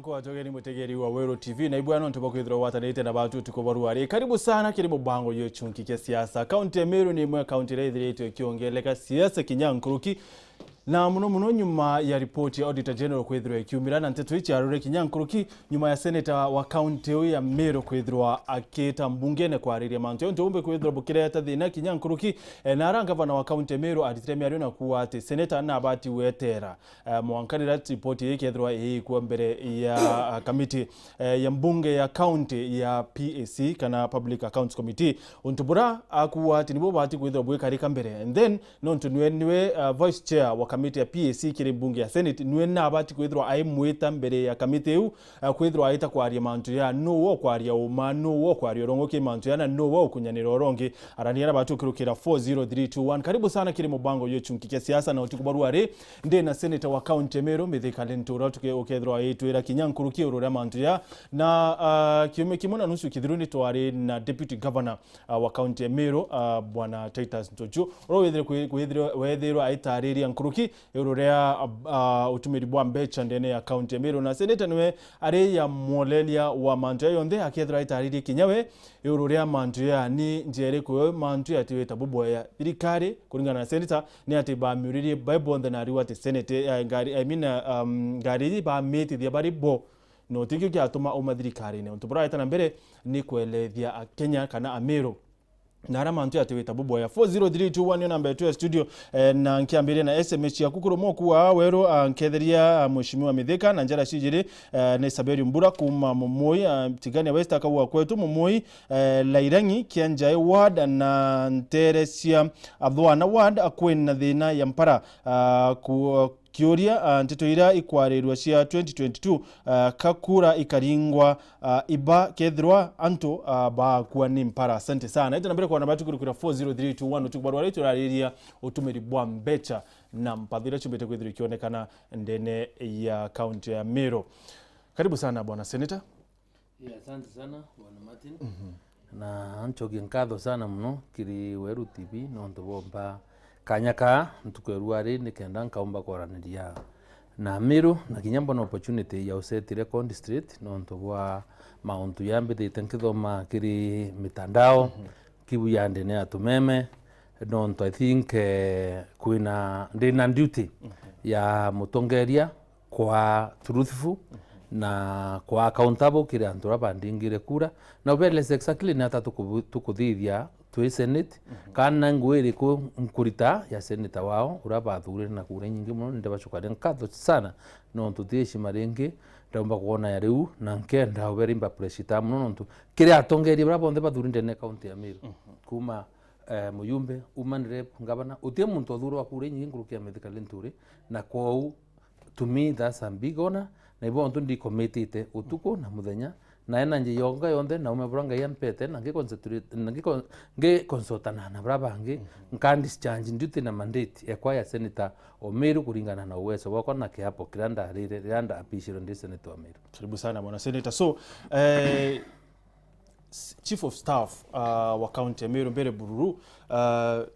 Anko watogeni mutegeri wa Weru TV na ibwana ntuba kwithira watanite na batu tukobaruari. Karibu sana kiri mubango Gichunki kya siasa. Kaunti ya Meru ni mwe kaunti reithirite ikiongeleka siasa kinyankuruki. Na muno nyuma ya ripoti ya Auditor General kwithirwa ikiumira na nteto ichi arure kinyankuruki nyuma ya senator wa kaunti ya Meru kwithirwa akita mbungene kwariria mantu yonto umbe kwithirwa bukireta thina kinyankuruki na aranga bana wa kaunti ya Meru aditire ariona na kuwa ati senator na abati wetera mwankanira ripoti yake kwithirwa ikuwa mbere ya kamiti ya mbunge ya kaunti ya PAC kana Public Accounts Committee untubura akuwa ati nibo bati kwithirwa bwekarika mbere and then nonto niwe vice chair wa kamiti ya PAC kiri mbunge ya Senate niwe na abati kwithirwa aimwita mbere ya kamiti yu kwithirwa aita kwaria mantu ya no wo kwaria uma no wo kwaria rongo ki mantu ya na no wo kunyanira rongi araniara batu kirukira 40321. Karibu sana kiri mubango Gichunki kya siasa na utikubaruari ndi na senator wa county Meru Sen.Linturi tukethirwa aitwira kinyankuruki urura mantu ya na kiume kimona nusu kithiruni twari na deputy governor wa county Meru bwana Titus Ntoju wethirwa aitariria nkuruki ururea utumiri bwa mbecha ndene ya county Meru na senator niwe ari ya molelia wa mantu ya yonde akethirwa aitariria kinyawe ururea mantu ya ni njere ko mantu ya tiweta bubwa ya thirikari kuringana na senator ni ati ba muririe bible ndana ari wate senate ngari ba meti dia bari bo no tingi kya tuma umathirikari ne untubura itana mbere ni kuelethia Kenya kana Ameru na ara mantu atiwita bubo ya 40321 namba yetu ya studio na nkiambiria na SMS ya kukuru moku wa Weru nketheria mheshimiwa Mithika na njara shijiri ne Saberi Mbura kuma Mumoi tigani West akawa kwetu Mumoi Lairangi Kianjae ward na Nteresia Adwana ward akwena thina ya mpara Kioria ntitoira ikwarirwa cia 2022 kakura ikaringwa iba kethirwa anto ba kuwa ni mpara. Asante sana. Ita nambere kwa nambatu kurukura 40321 utukubarwa ritu rariria utumiri bwa mbecha na mpadhira chumbete kwethirwa ikionekana ndene ya county ya Meru. Karibu sana bwana senator. Asante sana bwana Martin. Na anchogi nkatho sana mno kiri Weru TV no ntobomba kanyaka ntukeruari nikenda nkaumba koraniria na Meru na kinyambo na opportunity ya usetire con district no ntobwa mauntu yambithite nkithoma kiri mitandao kibu yande ne atumeme no nto I think kuina ndina duty ya mutongeria kwa truthful na kwa accountable kire antura bandingire kura na ubeleze exactly na tukuthithia twi senate kana ngwiri ku mkurita ya senator wao urabathurire na kura nyingi muno ndeba chukare nkatho sana no ntutieshi maringi ndaumba kuona ya riu na nkenda uberimba pressure muno ntu kire atongeri brabonde bathurinde ne county ya Meru kuma muyumbe human rep ngabana utie muntu thuro wa kura nyingi ngurukia Sen.Linturi na kwau to me that's a big honor na ibo ntu ndi committed utuko na muthenya na ena nje yonga yonde na umeburanga yampete na nge consultana na brabangi nkandi discharge duty na mandate ekwa ya senator o Meru kuringana na uwezo wako na kiapo kiranda apishiro ndi senator wa Meru. Karibu sana bwana senator. So chief of staff wa county Meru mbere bururu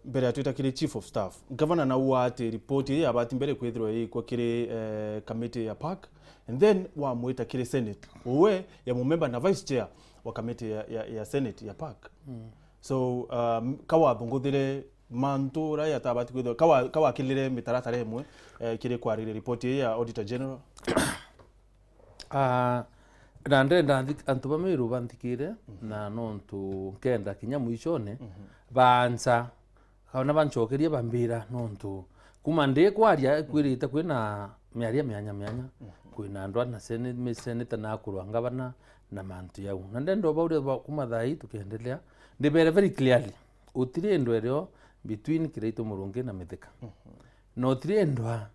mbere atuita kile chief of staff governor na uate report ya abati mbere kwethirwa kwa kile committee ya park and then wa muita kile senate uwe ya member na vice chair wa committee ya senate ya park so kawa thunguthire mantura ya tabati kwethirwa kawa kilire mitaratara emwe kile kwa report ya auditor general na ndenda antu ba Meru bantikire na nontu kenda kinyamu icone banza kaona banchokeria bambira nontu kuma ndi kwaria kwirite kwina miaria myanya kwina ndwa na senator na kurwanga bana na mantu yau na ndendo baude kuma thai tukiendelea ndi very clearly utire ndwereo between Kireito Murungi na Mithika no tire ndwa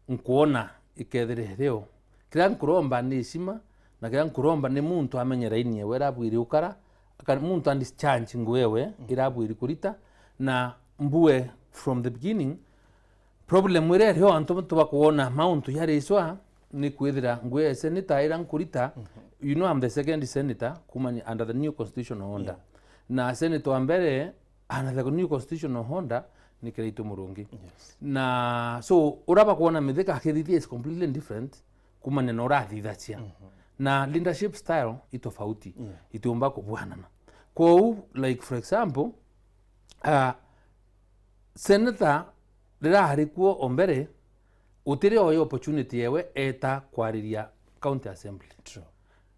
nkuona ikethire reo kira nkuromba ni shima na kira nkuromba ni muntu amenyera inie wera bwiri ukara aka muntu andischarge ngwewe irabwiri kurita na mbue from the beginning problem were ryo antu tubakuona mount yari iswa ni kwithira ngwe senator ira nkurita you know I'm the second senator kumani under the new constitutional order na senator ambere under the new constitutional order ni Kireito Murungi na so uraba kuona Mithika akithithia is completely different kumane na urathithacia na leadership style itofauti itiumba kubwanana kwa like for example senator rira harikuo ombere utire oyo opportunity yewe eta kwariria county assembly. True.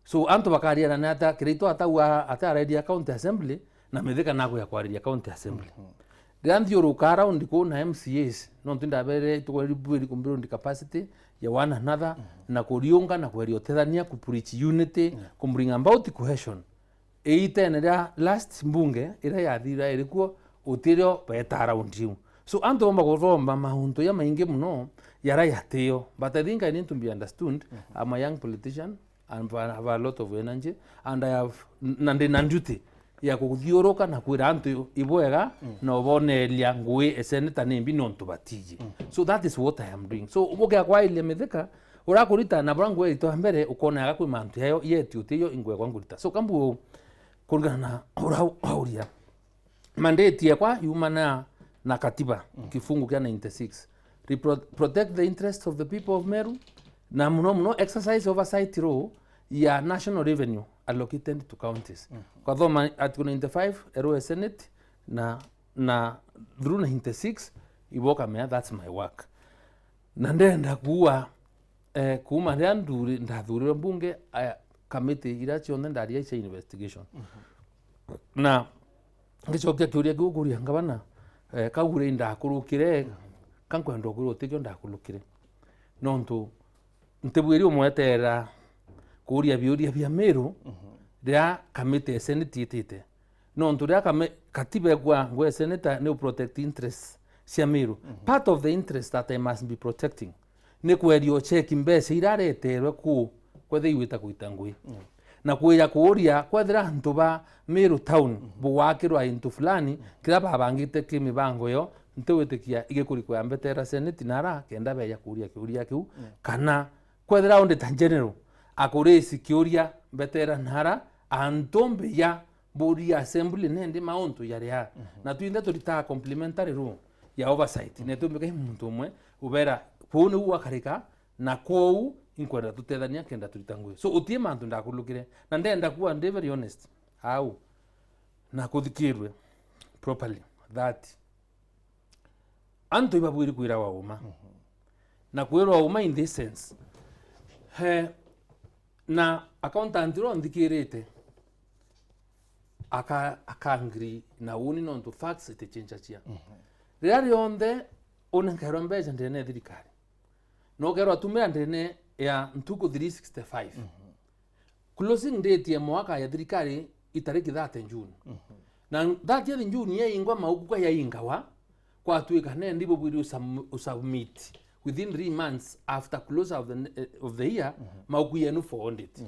So anto bakaria na ata kirito ata radio county assembly na metheka nago ya kwariria county assembly. Ganthi uruka around ko na MCAs no tinda bere tukweri kumburundi capacity ya one another na kuriunga na kweriotethania ku preach unity ku bring about cohesion. Eitenera last mbunge ira yathira irikuo utirio beta around you. So anto omba goromba mahunto ya maingi muno yara yateo, but I think I need to be understood. I'm a young politician and I have a lot of energy and I have nduty ya kuthiuruka na kwira antu ibwega na ubone lia ngui seneta nembi nontu batiji. So that is what I am doing. So uboke kwa ile metheka urakurita na brangu ito mbere ukona yaga kwi mantu yayo yeti utiyo ingwe kwa ngurita. So kambu kungana urauria mandate yakwa humana na katiba kifungu kia 96 protect the interests of the people of Meru na muno exercise oversight role ya national revenue allocated to counties. Kwa thoma article 95 ero senate na through 96 iboka mea that's my work. Na ndenda kuwa kuma ndanduri ndathurira bunge committee ira chionde ndaria icha investigation. Na ngichokia kiuria guguria ngabana kagure ndakurukire kankwenda kurutikyo ndakulukire nontu ntebwiri umwetera kuria biuria bya Meru ria kamite senate itite nontu ria katiba kwa ngwe senator ne protect interests cia Meru. Part of the interest that I must be protecting ne kwerio check mbese irareterwe ku kwethe iwita kuitangui na kuya kuria kwethira ntuba Meru town buwakirwa into fulani kira babangite kimibango yo ntewetikia igekuriko ya mbetera senate nara kenda beya kuria kiuria kiu kana kwethira onde ta general akuresi kiuria mbetera nara antombe ya body assembly nende mauntu yari ha na tuinde turita complementary rule ya oversight ne tumbe muntu umwe ubera kunu uwakarika na kou inkwenda tutethania kenda turitangwe. So utie mantu ndakulukire na ndenda kuwa very honest how na kuthikirwe properly that anto ibabwiri kwira wa uma na kwira wa uma in this sense na accountant ro ndikirite akangri na uni nonto facts ite chenchachia reali onde onankero mbeja ndene thirikari no kero atume ndene ya ntuko 365 closing date ya mwaka ya thirikari itariki 30 June na 30 June ye ingwa mauku ya ingawa kwa tuika ne ndibo bwiri usubmit within 3 months after close of the year mauku yenu for audit.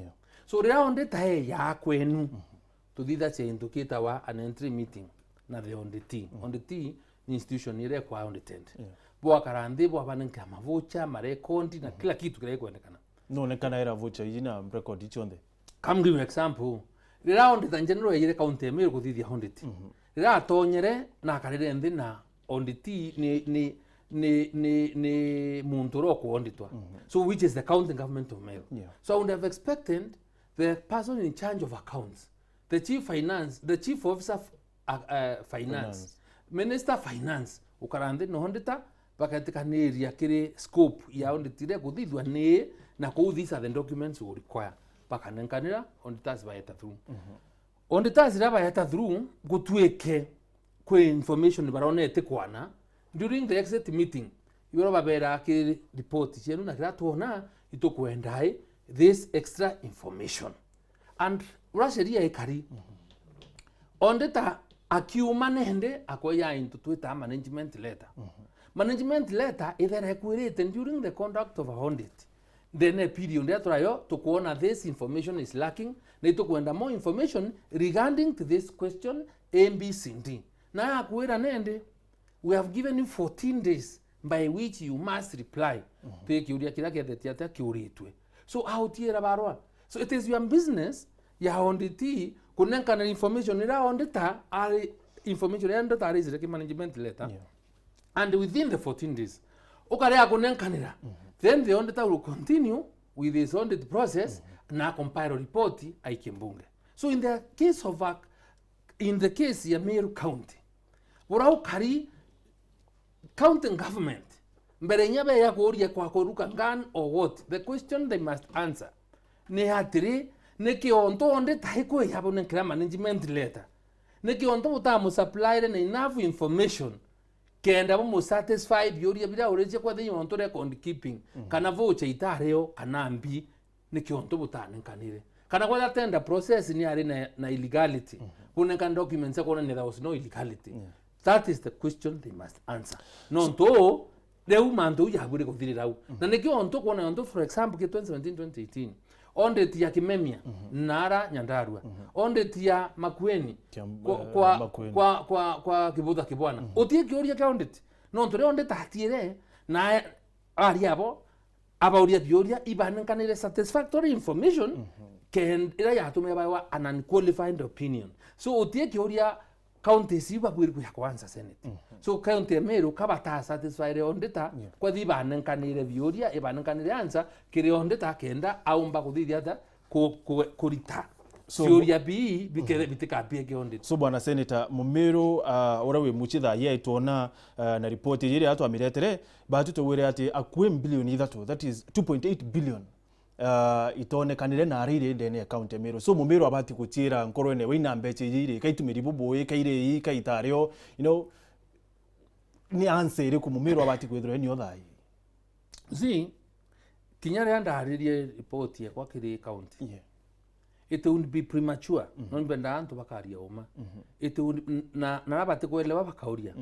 So rea audit he ya kwenu to thitha che indicate wa an entry meeting na the audit ni institution ile kwa audited bwa karande bwa banenka mavocha marekondi na kila kitu kile kuendekana no nekana era vocha ina record ichonde. Come give an example. Rea audit in general ile county Meru kuthithia audit rea tonyere na karire ndi na audit ni munturo ku auditwa so which is the county government of Meru. So I would have expected the person in charge of accounts, the chief officer finance, minister finance ukarande no audita bakatika neria kire scope ya audit ile kuthithwa ni na ku these are the documents we require bakanenkanira auditors bayeta through auditors bayeta through gutweke kwe information baronete kwana during the exit meeting yoro babera ki report chenu na kira tuona itokwendai this extra information and rasheria ikari ondeta akiuma nende akoya into Twitter management letter management letter either requirete during the conduct of a audit then a period that rayo to kuona this information is lacking na itokwenda more information regarding to this question ABCD na akwira nende we have given you 14 days by which you must reply to kiuria kila kiathetia kiuritwe. So autiera barwa. So it is your business ya audit kunenkana information ira audita ari information ya audita ari zile management letter and within the 14 days ukare akunenkanira then the auditor will continue with his audit process na compile report aike mbunge. So in the case ya Meru County, burau kari county government mbere nyabe ya kuria kwa kuruka ngan or what, the question they must answer ne hatiri ne kionto onde taiko yabo ne kra management letter ne kionto utamu supply na enough information kenda mo satisfied yoria bila ureje kwa the onto record keeping kana voche itareo kana ambi ne kionto butane kanire kana kwa tender process ni ari na illegality kuna kan documents ko ne there was no illegality. That is the question they must answer. No to leu mando ya bure kuthirira u na ne kionto ko na onto for example ke 2017-2018 onde tia Kimemia Nara Nyandarua onde tia Makueni kwa Kibudha Kibwana otie kioria ka onde no ntore onde tatiere na ariabo abauria bioria ibanankanire satisfactory information ken ira yatume bawa an unqualified opinion. So otie kioria county siba kwirku ya kwanza senate so county Meru kabata satisfied onde ta kwa dibanankanire bioria ibanankanire answer kire onde ta kenda aumba kuthithia ta kurita Syria bi bikere bitika pia onde. So bwana senator Mumeru ora we muchitha ye itona na report iri atu amiretere batu to were ati akwe billion that is 2.8 billion itone kanire na arire ndene account Meru. So Mumeru abati kutira nkoro ene wina mbeche iri kaitumiri buboye kaire yi kaitario ni answer iri ku Mumeru abati kwethro ni othai zi kinyare anda arire report ye kwa kire county it would be premature non benda antu bakaria uma it would na nabate kuelewa bakauria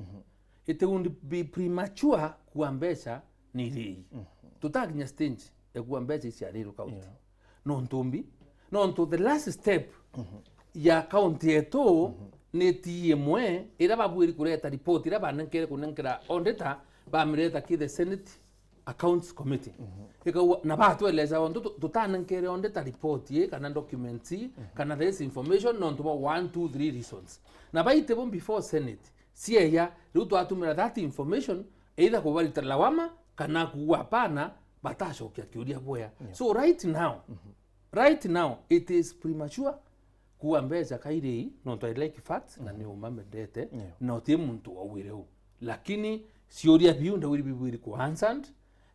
it would be premature kuambesha ni ri tutakinya stage ya kuambesha isi ariru county no ntumbi no to the last step ya county eto ne tiemwe ira babwiri kureta report ira banankere kunankira ondeta bamireta ki the Senate Accounts Committee. Na batu eleza onto tutanankere onde ta report ye kana documents kana this information non to 1 2 3 reasons. Na baite bon before Senate. Siya ruto atumira that information either ko bali lawama kana kuwapana batasho kiuria boya. So right now it is premature kuambeza kairei non to like facts na ni umamendete na tie muntu awireu. Lakini siuria biu nda wiri ku answered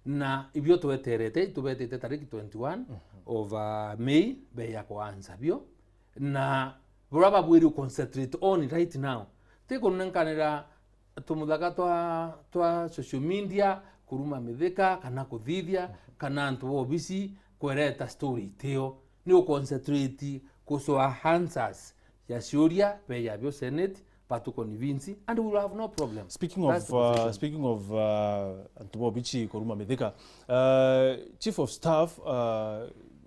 na ibyo tuweterete tubetete tariki 21 of May be ya kuanza bio na buraba bwiri concentrate on right now teko nankanira tumudaga twa social media kuruma mithika kana kuthithia kana antu obisi kwereta story teo ni concentrate kusoa answers ya Syria be ya bio Senate to convince and we will have no problem. Speaking of Antubobichi Koruma Mithika, Chief of Staff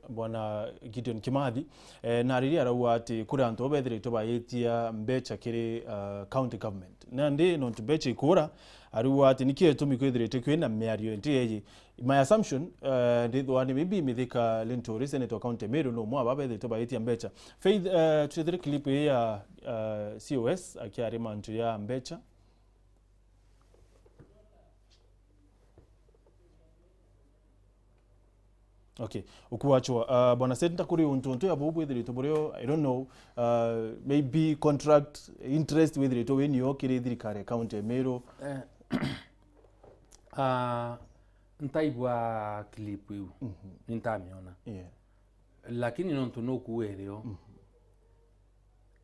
bwana Gideon Kimathi na riria rawa ati kuri antu obethire toba yetia mbecha kiri county government na ndi no mbecha ikura ariwa ati nikie tumi kwethire kwina miario ntiye. My assumption ndi thwani maybe Mithika Linturi Senator County Meru no mwa babethire toba yetia mbecha faith twethire clip ya CoS akiarima ntu ya mbecha. Okay, ukuachwa bwana Senator kuri untonto ya bubu with ritoboreo I don't know maybe contract interest with rito when you kiri thirikari county Meru ntaibwa clip yu nintamiona lakini nonto no kuwereo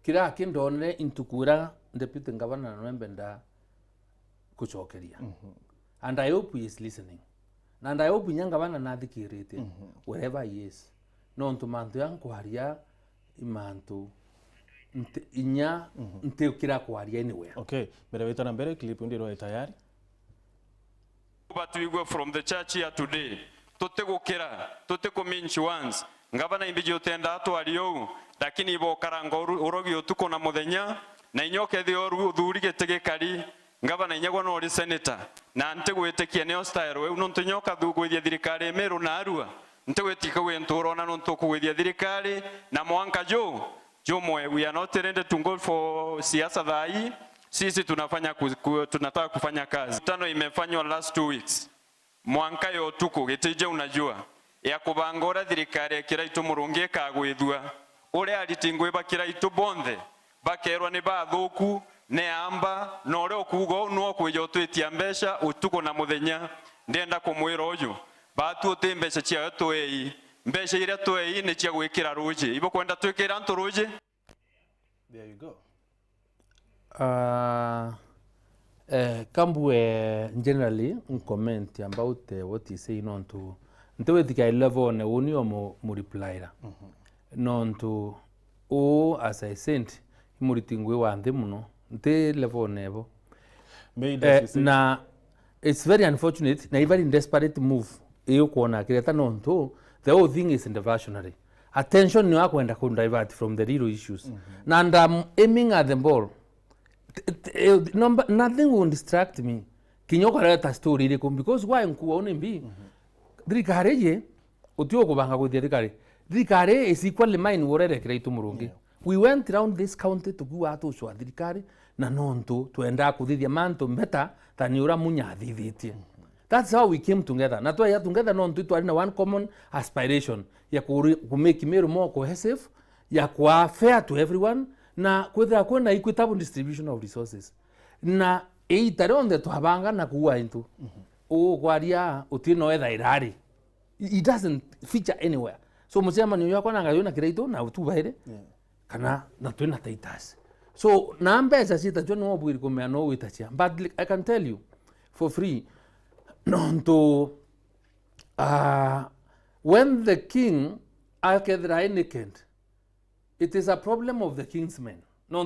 kira kindone intukura deputy governor Nwembenda kuchokeria and I hope he is listening and I hope nyanga bana nathikirite wherever he is nonto mantu yankwaria imantu inya nteukira kwaria anywhere. Okay, mbere wetana mbere clip ndiro tayari. But we go from the church here today tutegukira tutekominchi once ngabana imbiji utenda atwariyo lakini ibo karanga urogi utuko na muthenya na inyoke thio thuri getegekari ngabana inyagwa no ri senator na ntegwetekia neo style we no ntunyoka thugwithia thirikari Meru na Arua ntegwetika we nturona no ntukugwithia thirikari na mwanka jo mwe we are not ready to go for siasa thai. Sisi tunataka kufanya kazi. Tano imefanywa last 2 weeks. Mwanka yo tuko geteje unajua. ya kubanga ora thirikari ekira itu murungi ikagwithua uria ariti ngui bakira itu bonthe bakerwa ni bathuku ne amba no ore okugo no kwija utwitia mbeca utuko na muthenya ndenda kumwira uyu batu uti mbeca cia twei mbeca iria twei ni cia gwikira ruji ibo kwenda twikira ntu ruji. There you go. Kambue generally comment about what you say non to ntewe tika level ne uni o mu reply ra non to o as I sent muritingwe wa nde muno nte level nebo na it's very unfortunate na very desperate move iyo kuona kireta non to the whole thing is in the versionary attention ni wako enda ku divert from the real issues na and I'm aiming at the ball. Nothing will distract me. Kinyoko leta story ile because why nkuone mbi. Dirikare je utio kubanga ku dirikare is equally mine worere kireitu murungi. We went around this county to go out to dirikare na nonto tuenda kuthithia manto mbeta tani ura munya thithitie. That's how we came together. Na twa together nonto twari na one common aspiration ya ku make Meru more cohesive, ya kwa fair to everyone. Na kwethira kwena equitable distribution of resources na eitare onde twabanga na kuwa into kwaria utino etha irari it doesn't feature anywhere so musema ni yakwa nanga yona kireito na utubaire kana na twena taitas so na mbeza sita jo no bwiri komea no witachia but I can tell you for free nonto when the king akedra innocent, it is a problem of the king's men. No,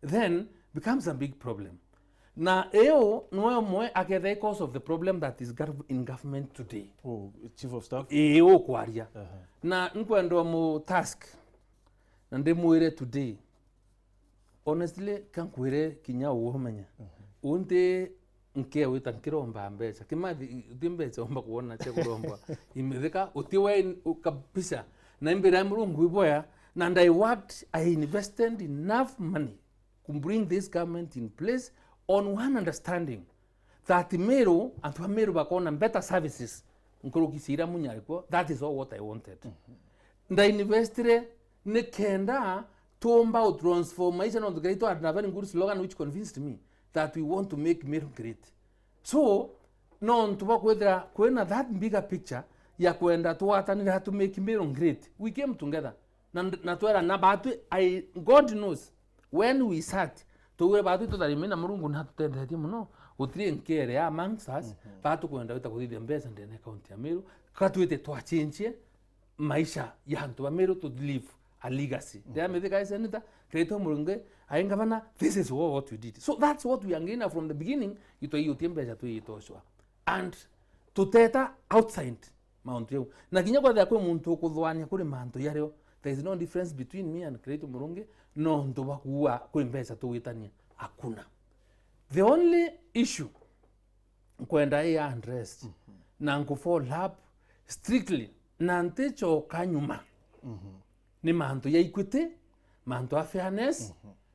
then becomes a big problem. Na eo no mo akede cause of the problem that is in government today. Oh, chief of staff. Eo kwaria. Na nkwendo mo task. Na ndemuire today. Honestly kan kwire kinya uomanya. Unte nke wita nkiromba mbeca. Kimathi dimbeca omba kuona che kuromba. Imetheka utiwe kabisa. Na mbira murungu iboya. And I invested enough money to bring this government in place on one understanding that Meru and Meru bakona better services. That is all what I wanted. And I invested nekenda tomba transformation of the great and a very good slogan which convinced me that we want to make Meru great. So, non to work with that bigger picture, ya kwenda to make Meru great. We came together. God knows when we sat to we batu to tarimena murungu na tutendete muno utri nkere amongst us batu kwenda utakuthithia mbesa ndene county ya Meru katwite twachinchie maisha ya hantu wa Meru to live a legacy there me guys senator kreto murunge aingavana this is what we did so that's what we are from the beginning ito yutie mbesa tu itoshwa and tuteta outside Mount Weru na kinya kwa kwa muntu kuthwania kuri mantu yareo. There is no difference between me and Kreito Murungi. No, ndoba kuwa kuimbeza tu witania. Hakuna. The only issue kwenda ya unrest na nkufall up strictly na ntecho kanyuma ni mahanto ya equity, mahanto ya fairness,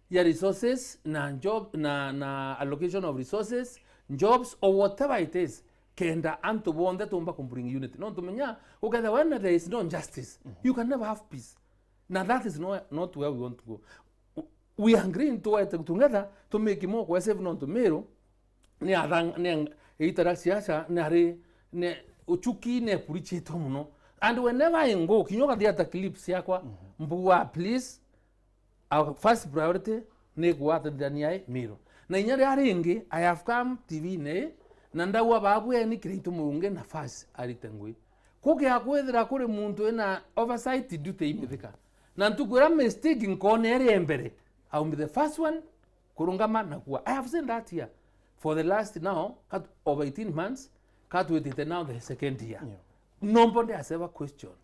ya resources na job na allocation of resources, jobs or whatever it is. Kenda anto bonde tumba kumbring unity. No tumenya ukatha when there is no justice, you can never have peace. Now that is not where we want to go. We are agreeing to work together to make it more cohesive non to Meru. Ne adang ne itara Ciaca ne uchuki ne puriche tomuno. And whenever I go, kinyoka diata clips yakwa mbuwa please our first priority ne kuwata daniai Meru. Na inyari aringi I have come TV ne nanda wa babu ya ni Kreito Murungi nafasi alitengui. Kuke akwethira kuri muntu ena oversight duty imithika. Na ntukura mistake nkone eri embere. I'll be the first one kurungama na kuwa. I have seen that here for the last now over 18 months. Cut with it now the second year. Yeah. Nobody has ever questioned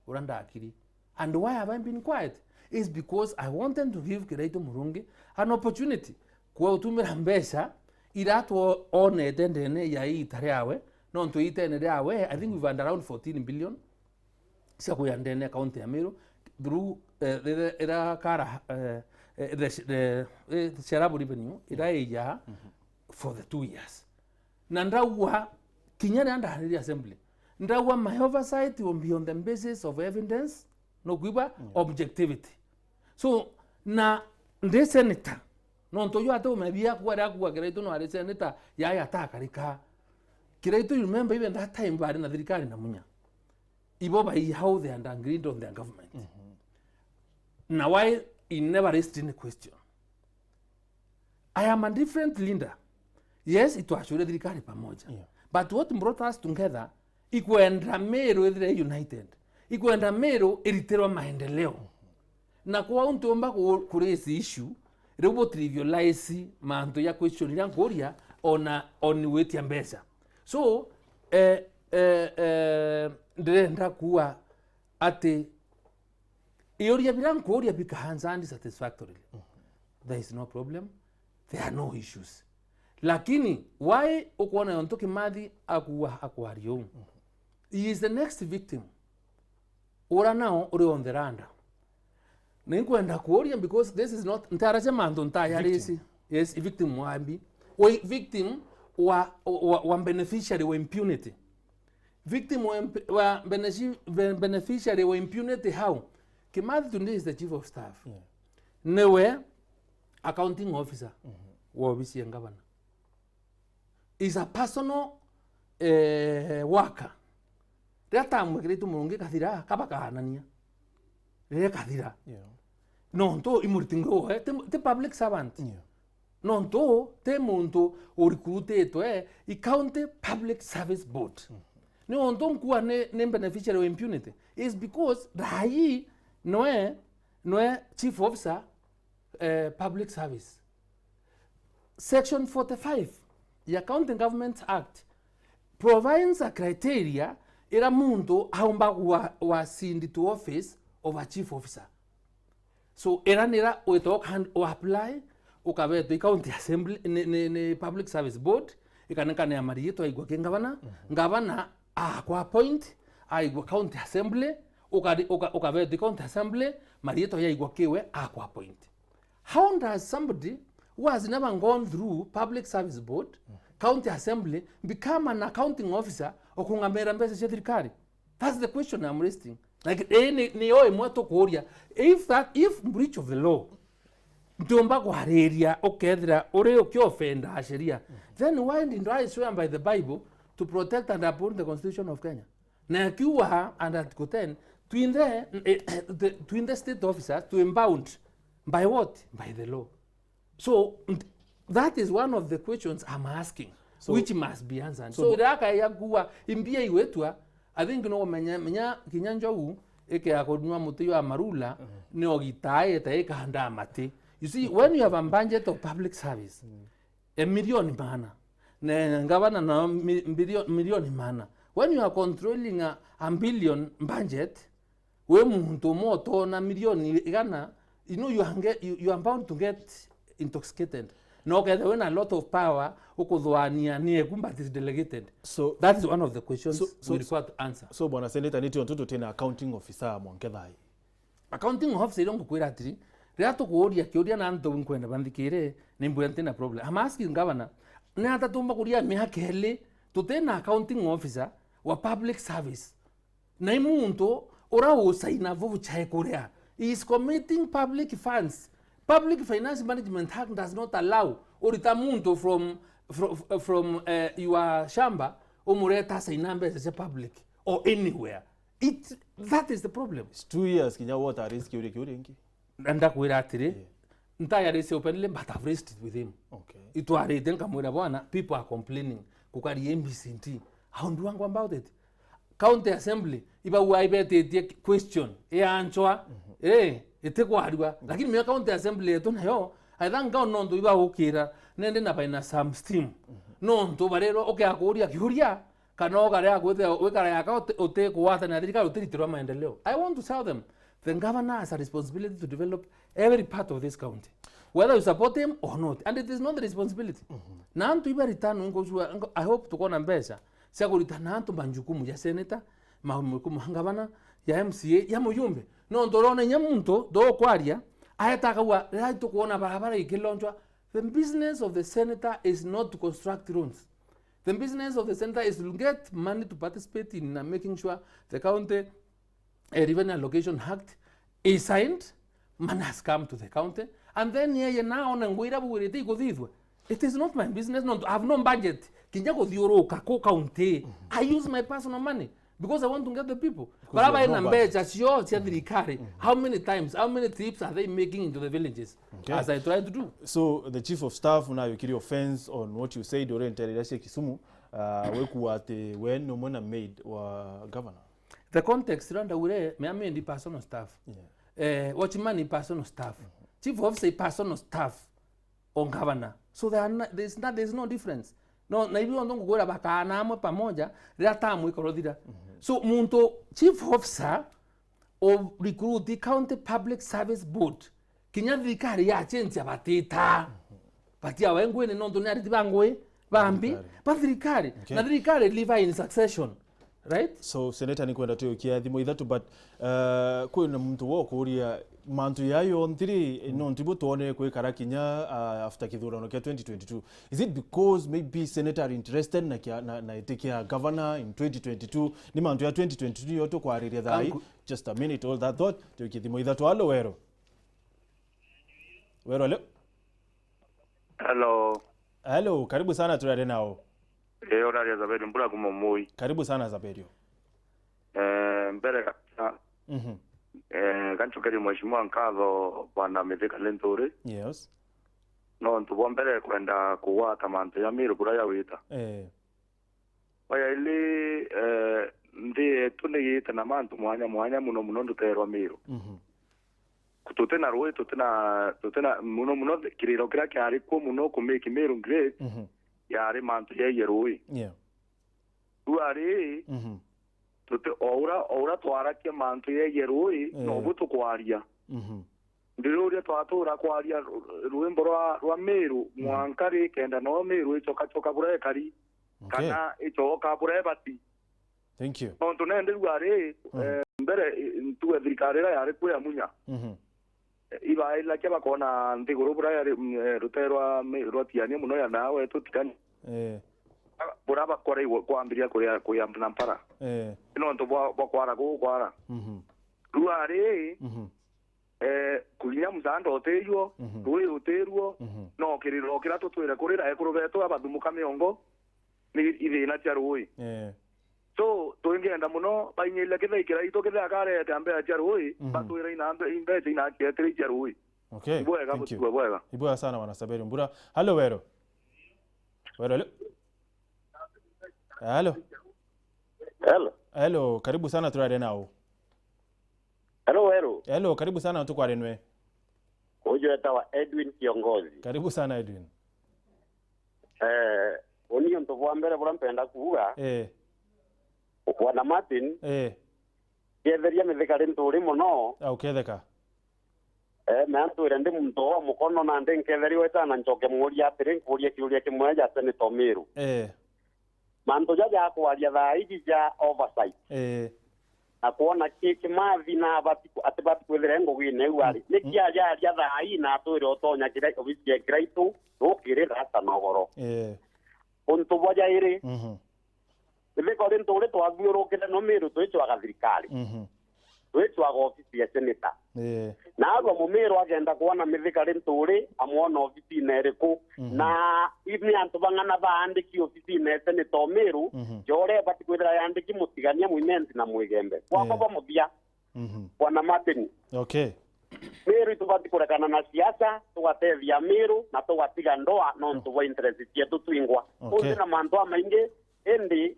Uranda Akiri. And why have I been quiet? It's because I wanted to give Kreito Murungi an opportunity. Kwa utumira mbesa iratu one tendene ya hii tareawe non to ite awe I think we've had around 14 billion sia kuyandene county ya Meru through era kara the sharabu revenue ira ya for the 2 years nanda wa kinyane under the assembly ndawa my oversight will be on the basis of evidence no kuiba objectivity so na the senator no to yo ato mebia kwa kireito no are senator ya takarika kireito you remember even that time bari na thirikari na munya ibo by how they are agreed on their government now why he never raised any question. I am a different leader. Yes, it was actually thirikari pamoja. But what brought us together, ikuenda Meru united. Ikuenda Meru iliterwa maendeleo. Na kwa untuomba kurezi issue, rebo trivialize maanto ya question ya ngoria on weti ya mbesa. So, ndenda kuwa ate Ioria bilang Korea bikahanza satisfactorily. There is no problem. There are no issues. Lakini why ukona yonto Kimathi akuario? He is the next victim. Ora now ore on the randa. Ninkwenda Korea because this is not ntaraje mando ntayarisi. Yes, victim wambi. O victim wa beneficiary wa impunity. Victim wa beneficiary wa impunity how? Kimathi today is the chief of staff. Newe accounting officer. Wabisi ngabana. Is a personal worker. Rata mwekiretu mulungi kathira kabaka anania. Re kathira. No nto imurtingo te public servant. No nto te muntu o recruiteto I county public service board. No nto kuwa ne beneficiary of impunity is because rai noe chief officer public service. Section 45 the Accounting Government Act provides a criteria ira muntu haumba wa sindi to office of a chief officer. So era nira we apply ukabeto I county assembly ne public service board ikaneka ne amarieto aigwa kengavana ngavana kwa appoint aigwa county assembly ukabeto I county assembly marieto yaigwa kewe kwa appoint. How does somebody who has never gone through public service board, county assembly, become an accounting officer or kungamera mbese serikali? That's the question I'm raising. Like if breach of the law, ndomba kwa area okedra ore okiofenda sheria, then why didn't I swear by the Bible to protect and uphold the Constitution of Kenya? Na kiwa and Article 10 to the state officers to impound by what? By the law. So that is one of the questions I'm asking, which must be answered. So raka ya kuwa imbia iwetua, I think no menya kinyanjo u eke akodunwa muteyo amarula ne ogitae ta eka handa mate. You see, when you have a budget of public service, a million mana, ne ngavana na million mana. When you are controlling a billion budget, we muntu moto na million igana, you know you are bound to get intoxicated. No, when a lot of power, but is delegated. So that is one of the questions we require to answer. So, Bwana Senator, need to tena accounting officer mwankethai. Accounting officer don't kukwira atiri. Reato kuoria kioria na anto nkwenda bandikire nimbuente na problem. I'm asking governor, ne ata tumba kuria mihakele to tena accounting officer wa public service. Na imuntu ora usaina vovu chae korea. He is committing public funds. Public Finance Management Act does not allow oritamuntu from your shamba umureta sainambe as a public or anywhere. That is the problem. It's 2 years kinya what are risk yuri. Nda kuira atire. Ntaya raise openly but I've raised it with him. Okay. It was written kamwira bwana people are complaining kukari MBCT. How do you about it? County Assembly iba uaibete question anchwa etekwarwa lakini me county assembly eto nayo aithanga nondo iba ukira nende na baina some stream nondo barero okiakuria kiuria kana ogare akwete wekara yaka otekwata na thirikari utiritirwa maendeleo. I want to tell them the governor has a responsibility to develop every part of this county whether you support him or not, and it is not the responsibility. Nantu iba ritano ngozwa I hope tukona mbesa sia kuritana nantu banjukumu ya senator majukumu hangabana ya MCA ya muyumbe no ndorone nyamuntu do kwaria ayataka wa right kuona barabara ikilonjwa. The business of the senator is not to construct roads. The business of the center is to get money to participate in making sure the county revenue allocation act is signed, money has come to the county, and then here now it is not my business. No, I have no budget. I use my personal money because I want to get the people. But how many times, how many trips are they making into the villages? Okay. As I try to do. So the chief of staff now you carry offense on what you said during Kisumu, when no one made or governor. The context around the me the personal staff. Yeah. Watchman personal staff. Chief officer personal staff on governor. So there's no difference. No, na hivyo ndo ngora bakana amo pamoja rira tamu ikorodira. So muntu chief officer of recruit the county public service board kinya thirikari ya chenja batita batia wengwene no ndo nari bangwe bambi bathirikari na thirikari live in succession, right? So senator ni kwenda tu kiathimo ithatu, but kwina muntu wo kuria mantu yayo ntiri no ntibo tuone kwe karakinya after kithurano kia 2022. Is it because maybe senator are interested na itekia governor in 2022 ni mantu ya 2022 yoto kwa ariria thai? Just a minute, all that thought tu kithimo ithatu. Alo Weru. Weru alo. Hello, karibu sana turare nao. Ora Zaberio mbura kumomoi. Karibu sana Zaberio. Mbere kabisa. Kanchukeri mheshimiwa Nkatho bwana Sen.Linturi. Yes. No ntubo mbere kwenda kuwata mantu ya Meru kura ya wita. Waya ili ndi tunigite na mantu mwanya muno nduterwa Meru. Tutena ruwe tutena muno kiriro kira kyari ko muno ku make Meru great. Yari mantu ya yeruwe. Yeah. Uari tute ora twarakia mantu ya yeruwe no butu kwaria. Ndiruria twatura kwaria ruimbo rwa Meru mwankari kenda no Meru ichoka bure kari kana ichoka bure bati. Thank you. No tunende uari mbere tuwe thirikarira yari kuya munya. Iba ila kia bakona ndiguru bura ya ruterwa rotiania muno ya nawe tutikani buraba kore kwambiria kuya nampara no ndo bokwara kwara ruare kulinya muzando oteyo ruwe oteruo no kiriro kira tutwira kurira ekurubeto abadumuka miongo ni ithina cia ruwe so tuingenda muno bainyile kithaikira ito kithakare tambe cia ruwe batwira inambe ina kietri cia ruwe. Okay, thank you. Ibua sana wana Zaberio mbura. Hello Weru. Hello, karibu sana turare nao. Hello, karibu sana tuko arenwe. Huyo etawa Edwin kiongozi. Karibu sana Edwin. Uniyo ntovu ambere bura mpenda kuuga. Wana Martin. Ketheria Sen.Linturi muno. Uketheka. Meantwire ndi muntu wa mukono na ndi nketheri wetana njoke muria atiri nkuria kiuria kimwe ja Senator Meru. Mantu jaja kwaria thaiji ja oversight. Na kuona Kimathi na atibati kwethira ngugine uari. Nikia ja thai na atwire otonya kira obisi ya kiraitu rukirira hata nogoro. Untu boja iri. Sen.Linturi twathiurukire no Meru twichwaga thirikari. Twichwaga ofisi ya senator. Na agwa Mumeru agenda kuona Sen.Linturi amwona ofisi neriku na imi antu bangana baandiki ofisi ne Senator Meru jore bati kwithira yandiki mutigania muimenti na mwigembe kwa baba muthia wana Martin. Okay. Meru tubati kurekana na siasa tugatethia Meru na tugatiga ndoa no ntuwa interest yetu twingwa kundi na mantu amaingi endi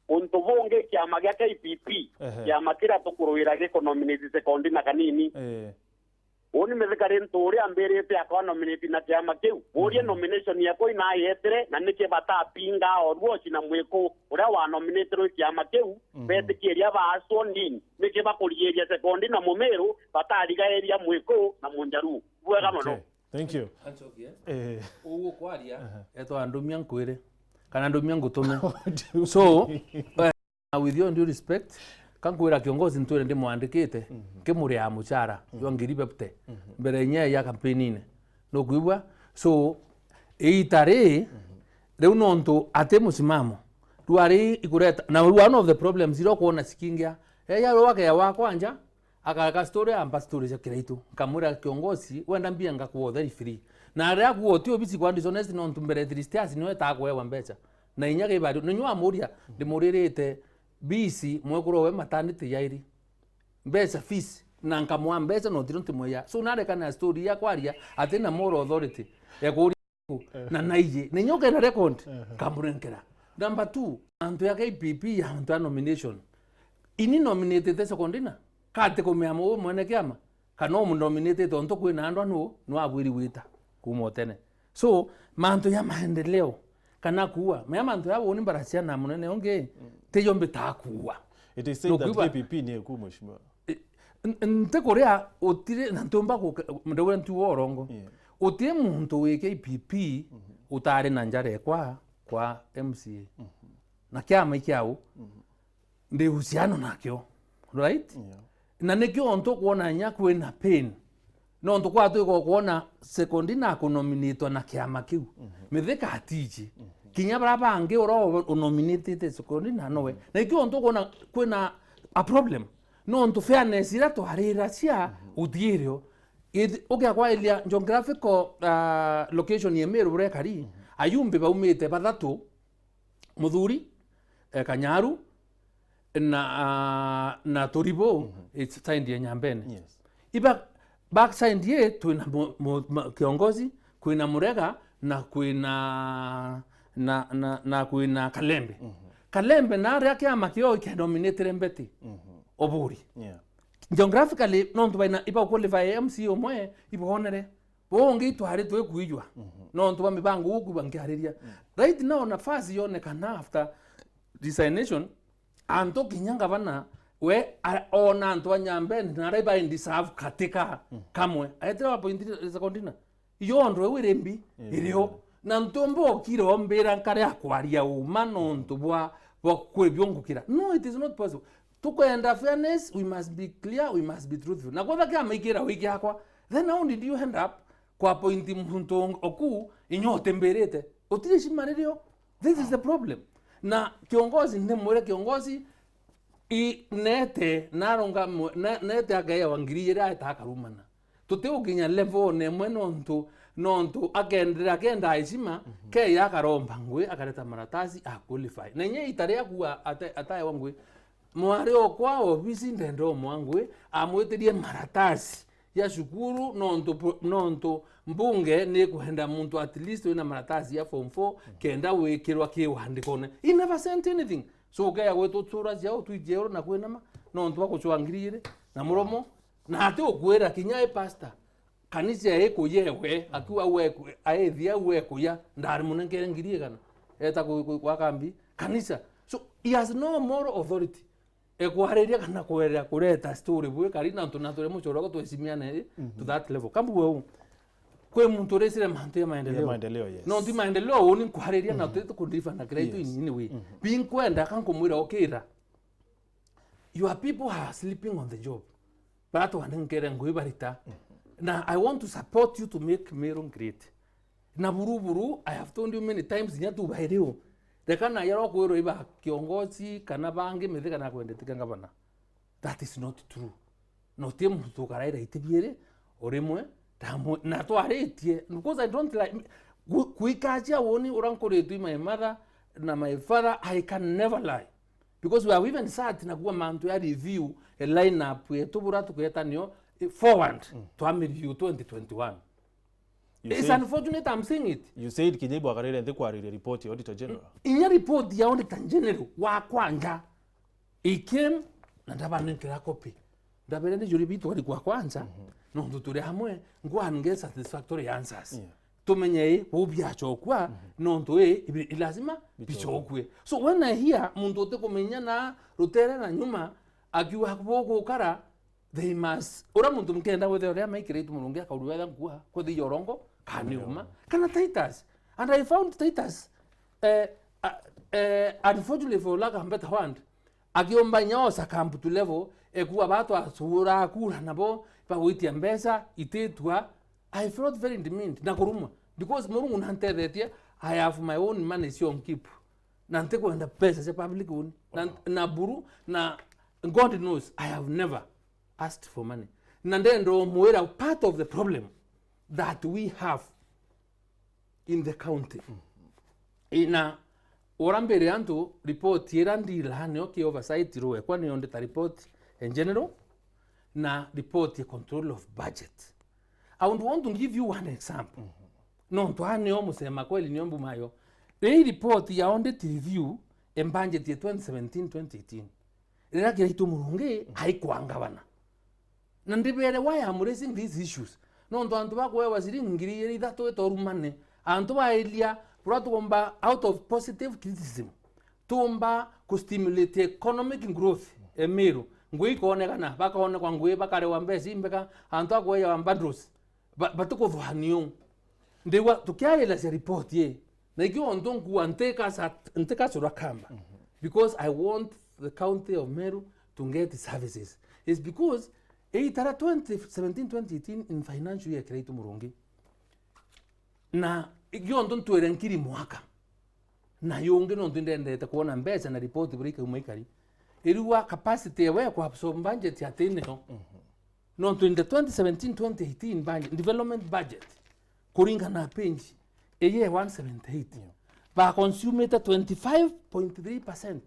untu bunge kiama gia KPP kiama kira tukuruira giko nominate sekondi na kanini oni Sen.Linturi ambirite akwa nominate na kiama kiu urie nomination yako ina yetere na nike bata pinga orwochi na mwiko uria wa nominate ro kiama kiu betikiria baaswo nini nike bakurieria sekondi na Mumeru batariga area mwiko na munjaru bwega muno. Thank you. Ugo kwaria eto andumia nkwire kana ndumia ngutume. So with your due respect kankwira kiongozi ntwire ndi mwandikite kimuri ya muchara yo ngiribe pte mbere nya ya campaign ine no kuibwa so eitare reu nonto ate musimamo duari ikureta na one of the problems iro kuona sikingia ya wake ya wako anja akaka story amba story za kiraitu kamura kiongozi wenda mbia ngakuo very free na ria kuo tio bisi kwa dishonest nonto mbere tristias niwe takwewa mbeca na inyage ibadu ninyo amuria ndimuririte bisi mwekuro we maternity yairi mbeca fees na nkamwa mbeca no tiro timoya so nare kana story ya kwaria atina moral authority ya kuri na naije ninyoke na record kamburenkera number 2 antu ya KPP ya antu nomination ini nominated secondina kate ko meamo mwene kiama kano mu nominated onto kwina andu no abwiri wita kumotene so mantu ya maendeleo kana kuwa meamantu ya woni mbaracia na munene onge teyombe takuwa it is said that KPP ni ku mheshimiwa nte korea otire na ntomba ko mdewe ntu worongo otire muntu we KPP utare na njare kwa MCA na kiama ikiao ndi uhusiano nakyo right na nekyo onto kuona nya kwena pain no onto kwa to kuona secondina ko nominate na kiama kiu mithika atiji kinya braba nge oro nominated secondina nowe nekyo onto kuona kwena a problem no onto fairness ira to harira cia uthirio ogia kwa ilia geographical location ya Meru rekari ayumbe baumite bathatu muthuri kanyaru na Toribo it's signed ya Nyambene iba back signed ye tuina kiongozi kuina Murega na kuina na kuina Kalembe Kalembe na yake amakio ke nominate mbeti oburi geographically non tubaina iba qualify MC omwe iba honere bongi twari twe kuijwa non tuba mibango uku bangiariria right now nafasi yonekana after designation anto kinyanga bana we ona anto Nyambene na reba indiserve katika kamwe ayetra point secondina yondo we rembi irio na ntombo kiro mbera nkare akwaria uma nonto bwa kwebyongukira no it is not possible tukwenda fairness we must be clear we must be truthful na kwa kama ikira wiki yakwa then how did you end up kwa point muntu oku inyote mberete otirishi marerio this is the problem na kiongozi ndemure kiongozi nete naronga nete agaya wangirira atakarumana tuteukinya level nemwe nonto agenda isima ke yakaromba ngwe akareta maratasi a qualify nenye itare kuwa ataye wangwe mwari okwa ofisi ndendo mwangwe amwetirie maratasi ya shukuru nonto mbunge ni kuhenda muntu at least ina maratasi ya form 4 kenda wekirwa kiwandikone he never sent anything so kaya wetu tsura jao tuijero na kwena nonto bakuchwangirire na muromo na ate okwera kinyae pastor kanisa eko yewe akiwa weko aethia weko ya ndari munengere ngirie kana eta kwa kambi kanisa so he has no moral authority ekwareria kana kwerera kureta story bwe kari na tunatore muchoro ko twesimiane to that level kambu wewe kwe muntu resire mantu ya maendeleo yes no ndi maendeleo woni kwareria na tutu kundifa na great in way being kwenda kan komwira okira your people are sleeping on the job but wanengere ngwibarita now I want to support you to make Meru great na buru I have told you many times nyatu baireo dekana yaro kwero iba kiongozi kana bange metheka na kwendetika ngabana that is not true no temu tukaraira itibiere oremwe tamwe na to aretie because I don't like kuikacha woni urankoretu my mother na my father I can never lie because we have even sat na kuwa mantu ya review a lineup yetu buratu kwetanio forward to a review 2021. It's unfortunate I'm saying it. You said Kinyibu akarere nde kwa report ya Auditor General. Inya report ya Auditor General wa kwanja ikem na ndaba nkira copy. Ndabere ndi juri bitu wali kwa kwanza no nduture hamwe ngwange satisfactory answers. Tumenye ubya chokwa no ntoe lazima bichokwe. So when I hear muntu te komenya na rutere na nyuma akiwa kuboko kara they must ora muntu mkenda wethe ora maikire tu mulungu akaruwa ngua ko thi yorongo kaniuma kana Titus and I found Titus unfortunately for lack of better word akiomba nyosa camp to level ekuwa bato asura kura nabo ba witia mbesa itetwa I felt very demeaned na kuruma because mulungu nantethetie I have my own money sio mkipu. Na nte kwenda pesa za public uni. Na buru na God knows I have never asked for money. Na ndendo mwera part of the problem that we have in the county. Ina orambere antu report yerandi lahane okay oversight roe kwani on the report in general na report ya control of budget. I would want to give you one example. No tuane omusema kweli niombu mayo. The report ya audit review en budget ya 2017-2018. Era kile itumurunge haikuangabana. Na ndibere why I'm raising these issues. No ndo antu bakwe waziri ngiri yeri that to torumane. Antu ba elia puratu komba out of positive criticism. Tumba ku stimulate economic growth Meru. Ngui koonekana bakaone kwa ngui bakare wambezi mbeka antu akwe ya wambandros. Batuko vuhanio. Ndewa tukiaela se report ye. Na ikiwa ndongu anteka surakamba. Because I want the county of Meru to get services. It's because 2017-2018 in financial year kreito murungi. Na ikiwa ndongu tuerenkiri mwaka. Na yonge ndongu ndende kuona mbeza na report brika umaikari. Iliwa capacity ya kwa absorb budget ya teneo. No in the 2017-2018 budget, development budget kuringa na penji eye 178 ba consume 25.3%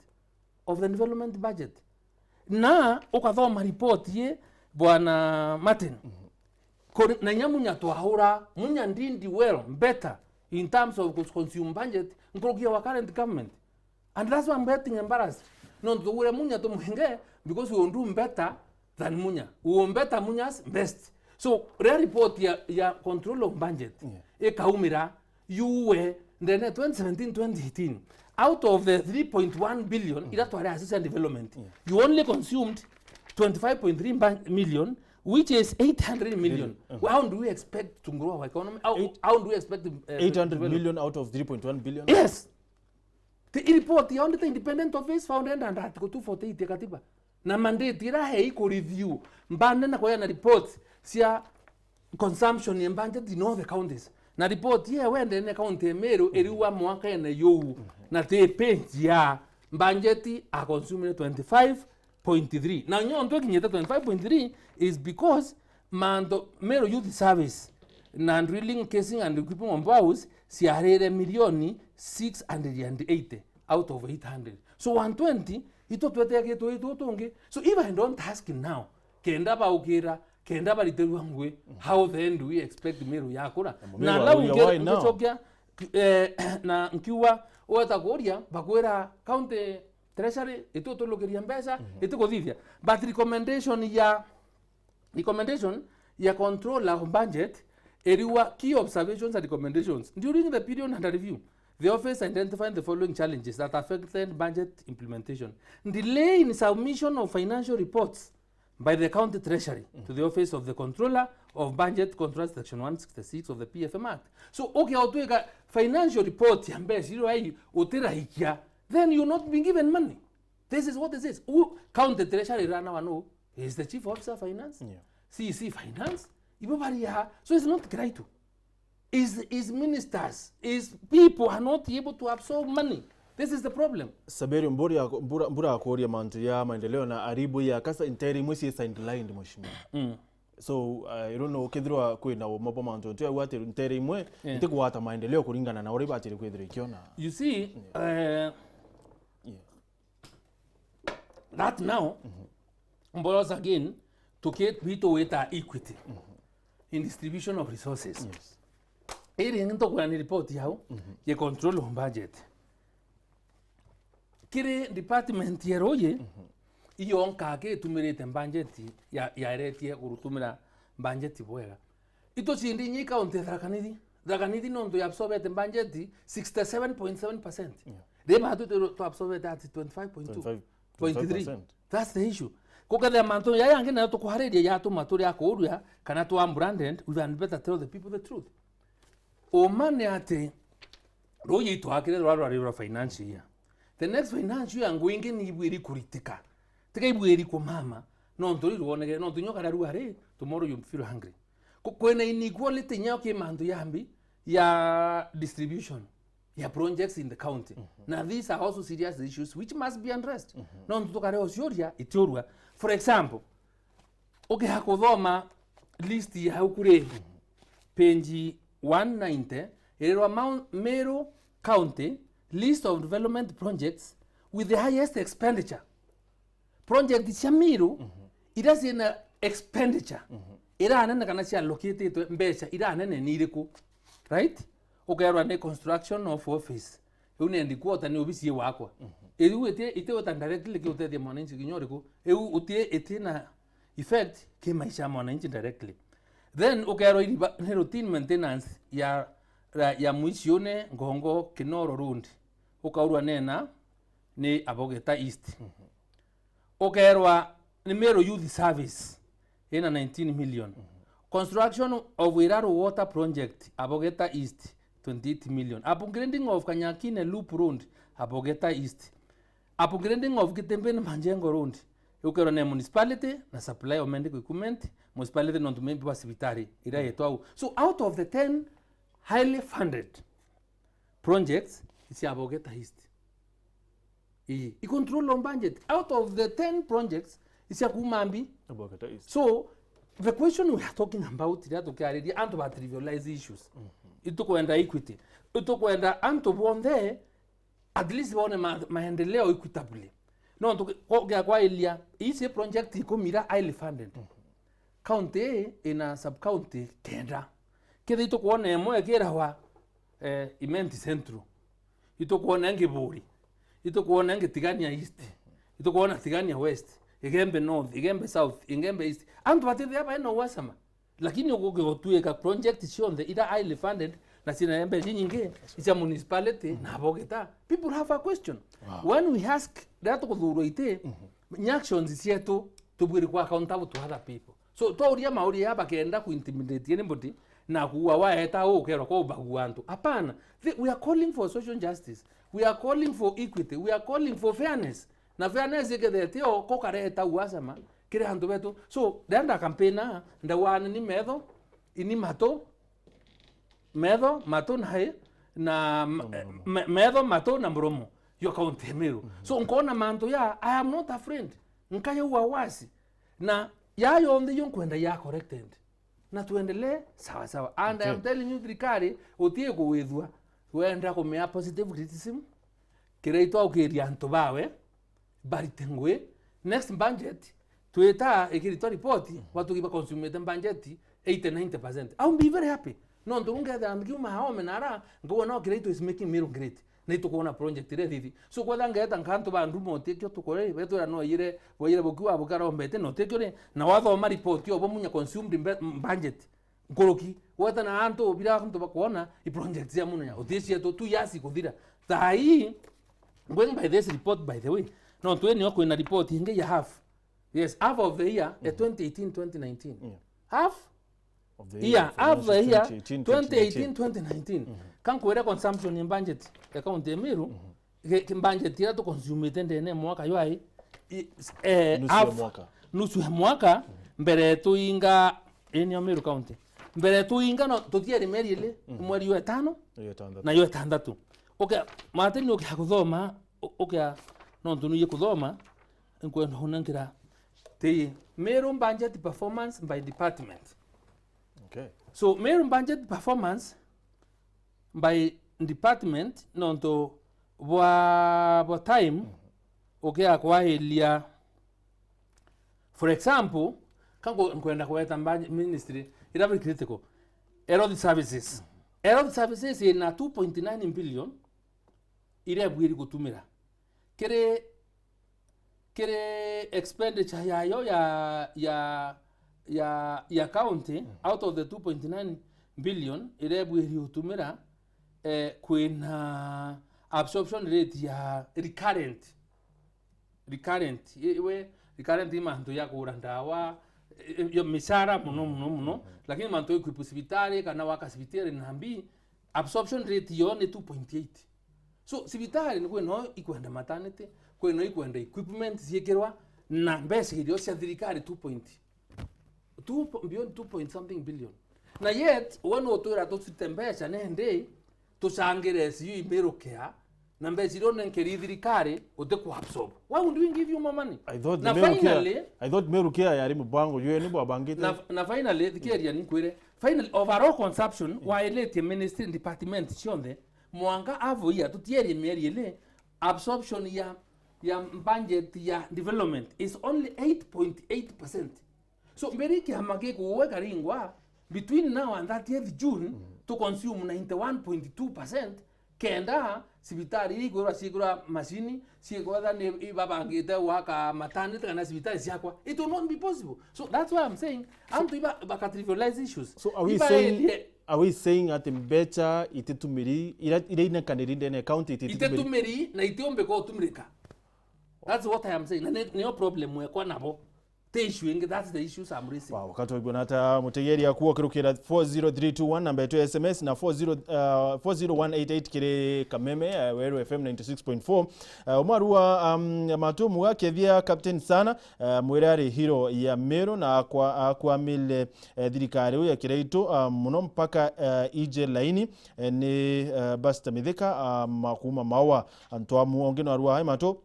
of the development budget. Na ukadhoma report ye bwana Martin na nyamunya twahura munya ndindi well better in terms of consume budget nkrokia wa current government, and that's why I'm getting embarrassed. No ndo munya to muhenge because we do better than munya. We better munya's best. So real report ya control of budget kaumira yuwe ndene 2017-2018 out of the 3.1 billion iratware assistance development you only consumed 25.3 million, which is 800 million. How do we expect to grow our economy? How do we expect 800 million out of 3.1 billion? Yes. The report the only independent office found under article 248 ya katiba na mandate ira heiko review mbande na kwa na report sia consumption ya budget in all the counties. Na report ye wende ne county Meru eriwa mwaka na you na te page ya budget a consume 25.3. Now nyo ndo kinyeta 25.3 is because mando Meru youth service na drilling casing and equipping on bows si arere milioni 680 out of 800. So 120 ito twete yake to tonge. So if I don't ask now kenda ba ukira kenda ba literu ngwe how then do we expect Meru yakura na la ungera ntokia na nkiwa ota goria bakwera county treasury ito to lokeria mbesa ito kodivya but recommendation ya control la budget eriwa key observations and recommendations during the period under review. The office identified the following challenges that affected budget implementation. Delay in submission of financial reports by the county treasury to the office of the controller of budget control section 166 of the PFM Act. So okay, autoeka financial report yambe zero ai utera hikia, then you're not being given money. This is what this is. Who county treasury rana wano is the chief officer of finance. CEC finance. So it's not great. Is ministers, is people are not able to absorb money. This is the problem. Saberi mbura kuoria mantu ya maendeleo na aribu ya kasa interi mwisi sidelined mheshimiwa. So I don't know kidhirwa kwina mapo mantu tu wate interi mwe ntikuwata maendeleo kuringana na uriba atiri kwithire kiona. You see that now mbolos again to get people with equity in distribution of resources. Yes. Iri ngito kwa ni report yao ye control of budget. Kire department yeroye iyo nkake tumirete budget ya reti kurutumira budget bwega. Ito chindi nyi county drakanidi nondo ya absorb budget 67.7%. They have to absorb that 25.3. That's the issue. Kokadha manto ya yange na to kuharedia ya to maturi akoruya kana to branded, we can better tell the people the truth. O mane ate royi to akire rwa financial year. The next financial year ngwinge ni bwiri kuritika. Tika ibwiri ko mama no ntori ruonege no tunyoka daru hare tomorrow you feel hungry. Kwena inequality nyao ke mando yambi ya distribution ya projects in the county. Now these are also serious issues which must be addressed. Non tukare osyoria itorwa. For example, hakuthoma list ya hukure page 190 erwa Meru County list of development projects with the highest expenditure. Project cia Meru ira ciina expenditure ira nene kana cia allocated mbeca ira nene ni iriku, right? Ukerwa ni construction of office une ndikuota ni ofisi wakwa iru ite wata directly ki utethia mwananchi kinyoriku utie na effect ke maisha mwananchi directly. Then ukerwa ni routine maintenance ya mwisione ngongo kinoro rundi ukaurwa nena ni abogeta east. Ukerwa ni Meru youth service ina 19 million. Construction of Weru water project abogeta east 28 million. Upgrading of Kanyakine loop road abogeta east. Upgrading of Kitembeni Manjengo road ukerwa na municipality na supply of medical equipment municipality non to maybe wasibitari ira yetu. So out of the 10 highly funded projects is abogeta east. I control on budget. Out of the 10 projects is Kumambi abogeta east. So the question we are talking about is to carry the anti trivialize issues. Itukwenda equity. Itukwenda anto bonde at least one maendeleo equitably. No kwa ilia isi project ikumira highly funded. County ina sub county kenda. Kile itukuona emo ekera wa imenti centro. Itukuona ngiburi. Itukuona ngitigania east. Itukuona tigania west. Igembe north, igembe south, igembe east. Antu batiri hapa eno wasama. Lakini ukotueka project sionde ida highly funded na sina embe nyingi isa municipality na abogeta. People have a question. When we ask that kudhuru ite actions sietu tubwiri kwa accountable to other people. So tauria mauri hapa kenda ku intimidate anybody na kuwa waeta ukero kwa ubaguantu. Hapana. We are calling for social justice. We are calling for equity. We are calling for fairness. Na fairness ikethetio ko kareta uasama kire hantu betu. So denda campaigna ndawana ni medho ini mato na medho mato na mromo yo kaunti Meru. So nkona manto ya I am not a friend. Nkaya uawasi na ya yonde yonkwenda ya corrected. Na tuendelee sawa sawa. And I am telling you Trikari utie kuwithwa wenda kumea positive criticism kire ito ukiria nto bawe baritengwe next budget tueta ikirito report watu kiba consume budget 80-90%. I'll be very happy. No ndunga da nguma home nara ngo no great is making Meru great. Na ito kuona project ile hivi. So kwa danga eta nkanto ba ndumo tekyo tukore beto ya no yire boyire bokuwa bukara ombete no tekyo ne na watho ma report yo bomunya consumed budget. Ngoroki wata na anto bila kunto bakona I project ya munya otesi to 2 years kuthira. Tai going by this report by the way. No, tueni wako ina report hinge ya half. Yes, half of the year 2018-2019. Half of the year, half of the year 2018-2019. Kan kuwera consumption in budget account ya Meru, budget ya to consume tende ne mwaka yoai nusu ya mwaka mbere tuinga eni ya Meru county. Mbere tuinga no tutiere meri ile mweri wa 5 na yo 6. Okay, mateni ukikuthoma no tunuye kuthoma nkwenda hunangira te Meru budget performance by department. Okay. So Meru budget performance by department no to wa time kwa elia. For example, kango nkwenda kweta ministry ira very critical. Road services. Road services ina 2.9 billion ire bwiri kutumira. Kere expenditure yayo ya county out of the 2.9 billion irebwiri utumira kwina absorption rate ya recurrent imanto ya kurandawa yo misara muno lakini manto ikupusibitari kana wakasibitari nambi absorption rate yo ni 2.8. So sibitari ni kweno ikwenda maternity kweno ikwenda equipment ziekerwa na mbese hiyo cia thirikari 2 beyond 2 point something billion. Na yet one otura to sitembesha nende tucangire siyo Meru care na mbeci rone nkeri thirikari uti ku absorb. Why would we give you more money? I thought na Meru care yari mubango yue ni bwabangite. Na finally thikiria ninkwire finally overall consumption wailete ministry department cionthe mwanga avoia tutieri mieri ile absorption ya budget ya development is only 8.8%. So mbere kiamage kuweka ringwa between now and 30th June to consume 91.2%. Kenda sibitari igora sigura machine sigora ne ibabangite waka maternity kana sibitari siakwa. It will not be possible. So that's why I'm saying to iba trivialize issues. So are we saying at better itetumiri ire ina kanirinde ne account itetumiri na itiombe ko tumrika. That's what I am saying. No problem we kwa nabo. That's the issues I'm raising. Wow, wakati wibonata mutegeri ya kuwa kirukira 40321 namba yetu SMS na 40188 kire kameme Weru FM 96.4 umarua matumu wake vya Captain sana mwirari hero ya Meru na kwa mile thirikari ya kireito muno mpaka ije laini ni basta midhika makuma mawa antoa muongeno arua hai mato.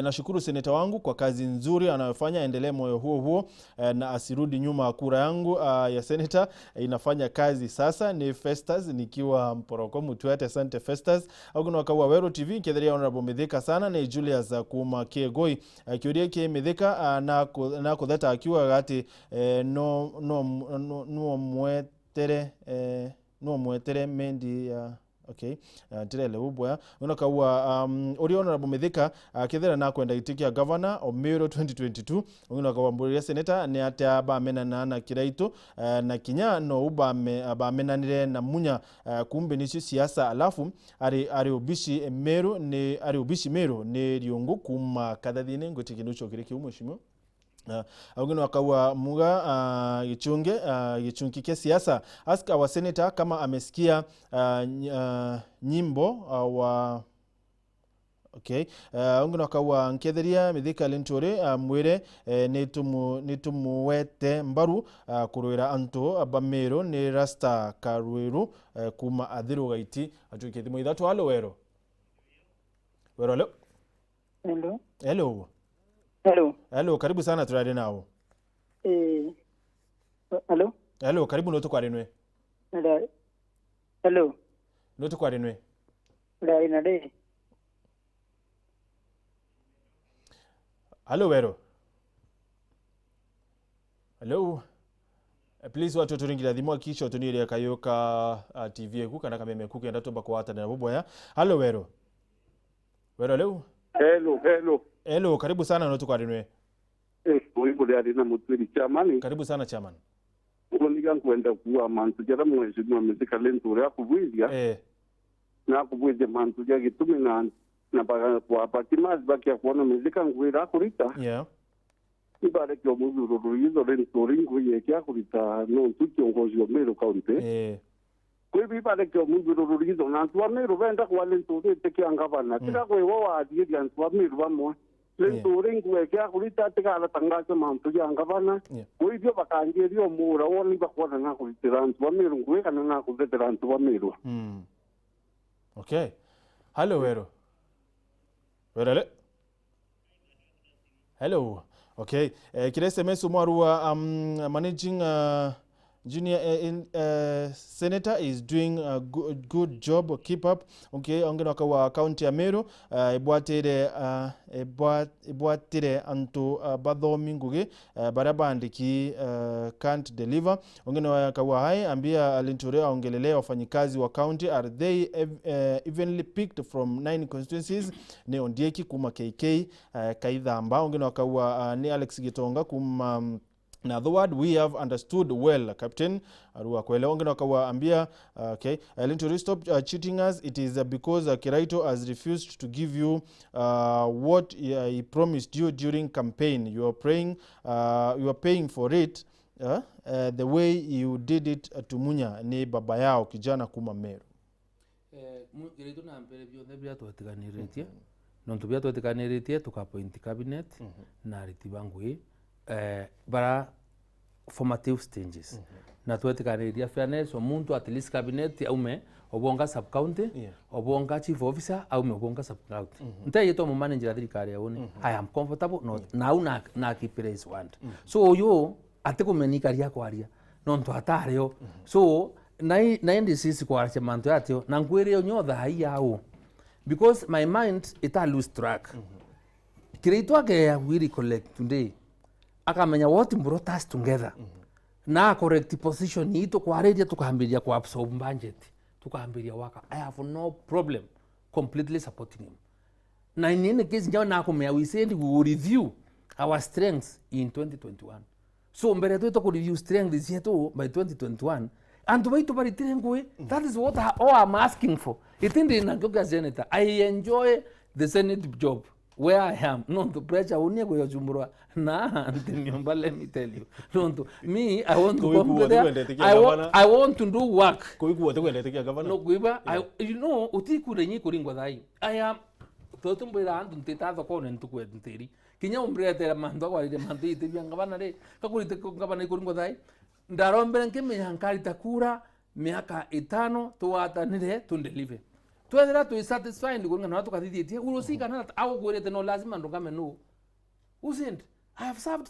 Nashukuru seneta wangu kwa kazi nzuri anayofanya, endelee moyo huo na asirudi nyuma. Kura yangu ya seneta inafanya kazi sasa. Ni Festus nikiwa Mporoko Mutwete. Asante Festus. Aguno wakawa Weru TV kedheria honorable Mithika sana ni Julius Kuma Kiegoi kiuria ke Mithika na kutheta akiwa gati no mwetere mendi okay tirele ubwa unoka wa ori honorable Mithika kethera na kwenda itikia governor of Meru 2022 unoka wa mburi senator ni ata ba mena na kiraito na kinya no uba ba menanire na munya kumbe ni siasa alafu ari ubishi Meru ni riungu kuma kadathine ngotikinucho kiriki umweshimo Augino wakawa muga Gichunki ke siasa. Ask our senator kama amesikia nyimbo wa okay. Augino wakawa nkederia Mithika Linturi mwire nitumuwete mbaru kuruira anto Meru ni rasta karuiru kuma adhiru gaiti atukithimo ithatu. Halo Weru. Halo. Hello. Hello. Hello. Hello, karibu sana turare nao. Hello. Hello, karibu noto kwa renwe. Hello. Noto kwa renwe. Inade. Hello, Weru. Hello. Please watu turingira thimo kisho tunire kayoka TV ku kana kameme ku kenda to bako hata na boboya. Hello, Weru. Weru, hello. Hello, karibu sana noto kwa renwe. Oibo ya na mutwiri chairman. Karibu sana chairman. Uliga kwenda kuwa mantu jara mwezi mwa Mithika Linturi akubuizia. Na akubuizia mantu jara gitumi na baga kwa patimazi baki ya kuona Mithika ngwira kurita. Yeah. Ibare kyo muzuru yizo Linturi ngwiye kya kurita no tukiongozi wa Meru County. Kwa hivyo ibare kyo muzuru yizo na tuwa Meru venda kwa Linturi tekia ngavana. Tika kwa iwawa adiye ya tuwa Meru vamo. Linturi ngwekea kurita tika ala tangazo mantu ya ngavana. Kwa hivyo bakangerio mura woni bakwana na kuritira tuwa Meru ngweka na kuritira tuwa Meru. Okay. Hello Weru. Weru. Hello. Okay. Kile SMS umarua managing junior senator is doing a good job. Keep up. Okay, ongena kwa county ya Meru ibwatire anto bathomi ngugi barabandiki can't deliver. Ongena kwa hai ambia Linturi ongelele wafanyikazi wa county are they evenly picked from 9 constituencies ne ondieki kuma KK kaithamba. Ongena kwa ni Alex Gitonga kuma na the word we have understood well, Captain. Arua kwele ongena kwa ambia okay. Linturi stop cheating us. It is because Kiraito has refused to give you what he promised you during campaign. You are paying for it the way you did it to Munya ni baba yao kijana kuma Meru. Kiraito na ampere byothe byatwatiganiretie. Nontu byatwatiganiretie tukapoint cabinet na ritibangwe bara formative stages. na twetikanĩria fairness omuntu at least cabinet aume obonga sub county obonga chief officer aume obonga sub county ntayito mu manager thirikari yaone I am comfortable not now na kipirace want so yo atikumenikaria kwaria nonto atareo so naindi sisi kwaria manto yatio na ngwire nyotha hai yao because my mind ita lose track kireitwa ke we recollect today akamenya what brought us together na correct position ito kwaredia tukahambiria kwa absorb budget tukahambiria waka I have no problem completely supporting him na in any case njao na kumea we said we will review our strengths in 2021 so mbere tu to review strengths yetu by 2021 and wait to bari ngwe that is what I'm asking for itindi na ngoga senator I enjoy the senate job where I am not the pressure unie go yojumbura na nyumba let me tell you don't me I want to go there I want to do work kuikuwa tekwendete kia governor no kuiba you know utikure nyi kuringwa thai I am totumbira andu ntitatho kone ntukwe ntiri kinya umbrete mando kwa ile mando itibia ngabana re kakurite ngabana ikuringwa thai ndarombere nkimenya nkarita kura miaka 5 tuwatanire tundelive twethera tu satisfied kuringa na watu kathithietie urusika na au gwirete no lazima ndungame no usend I have served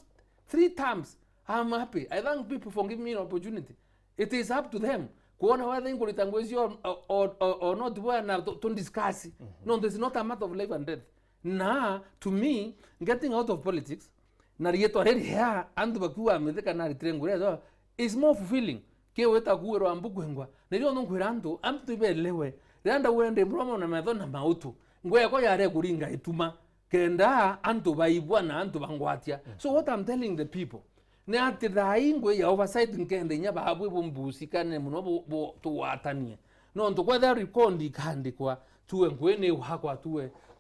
3 terms I'm happy I thank people for giving me an opportunity it is up to them kuona whether ingulita ngwezi or not when to discuss no this is not a matter of life and death na to me getting out of politics na rieto reri here and bakuwa metheka na ritrenguria is more fulfilling ke weta kuwero ambuku ngwa ndio nongwirandu amtu ibelewe randa wende mromo na mathona mautu ngwe ko yare kuringa ituma kenda antu baibwa na antu bangwatia so what I'm telling the people ne atithai ngwe ya oversight nkende nya bahabwe bombusi kane muno bo tuwatanie no ntu kwa the record ikandikwa tuwe ngwe ne hakwa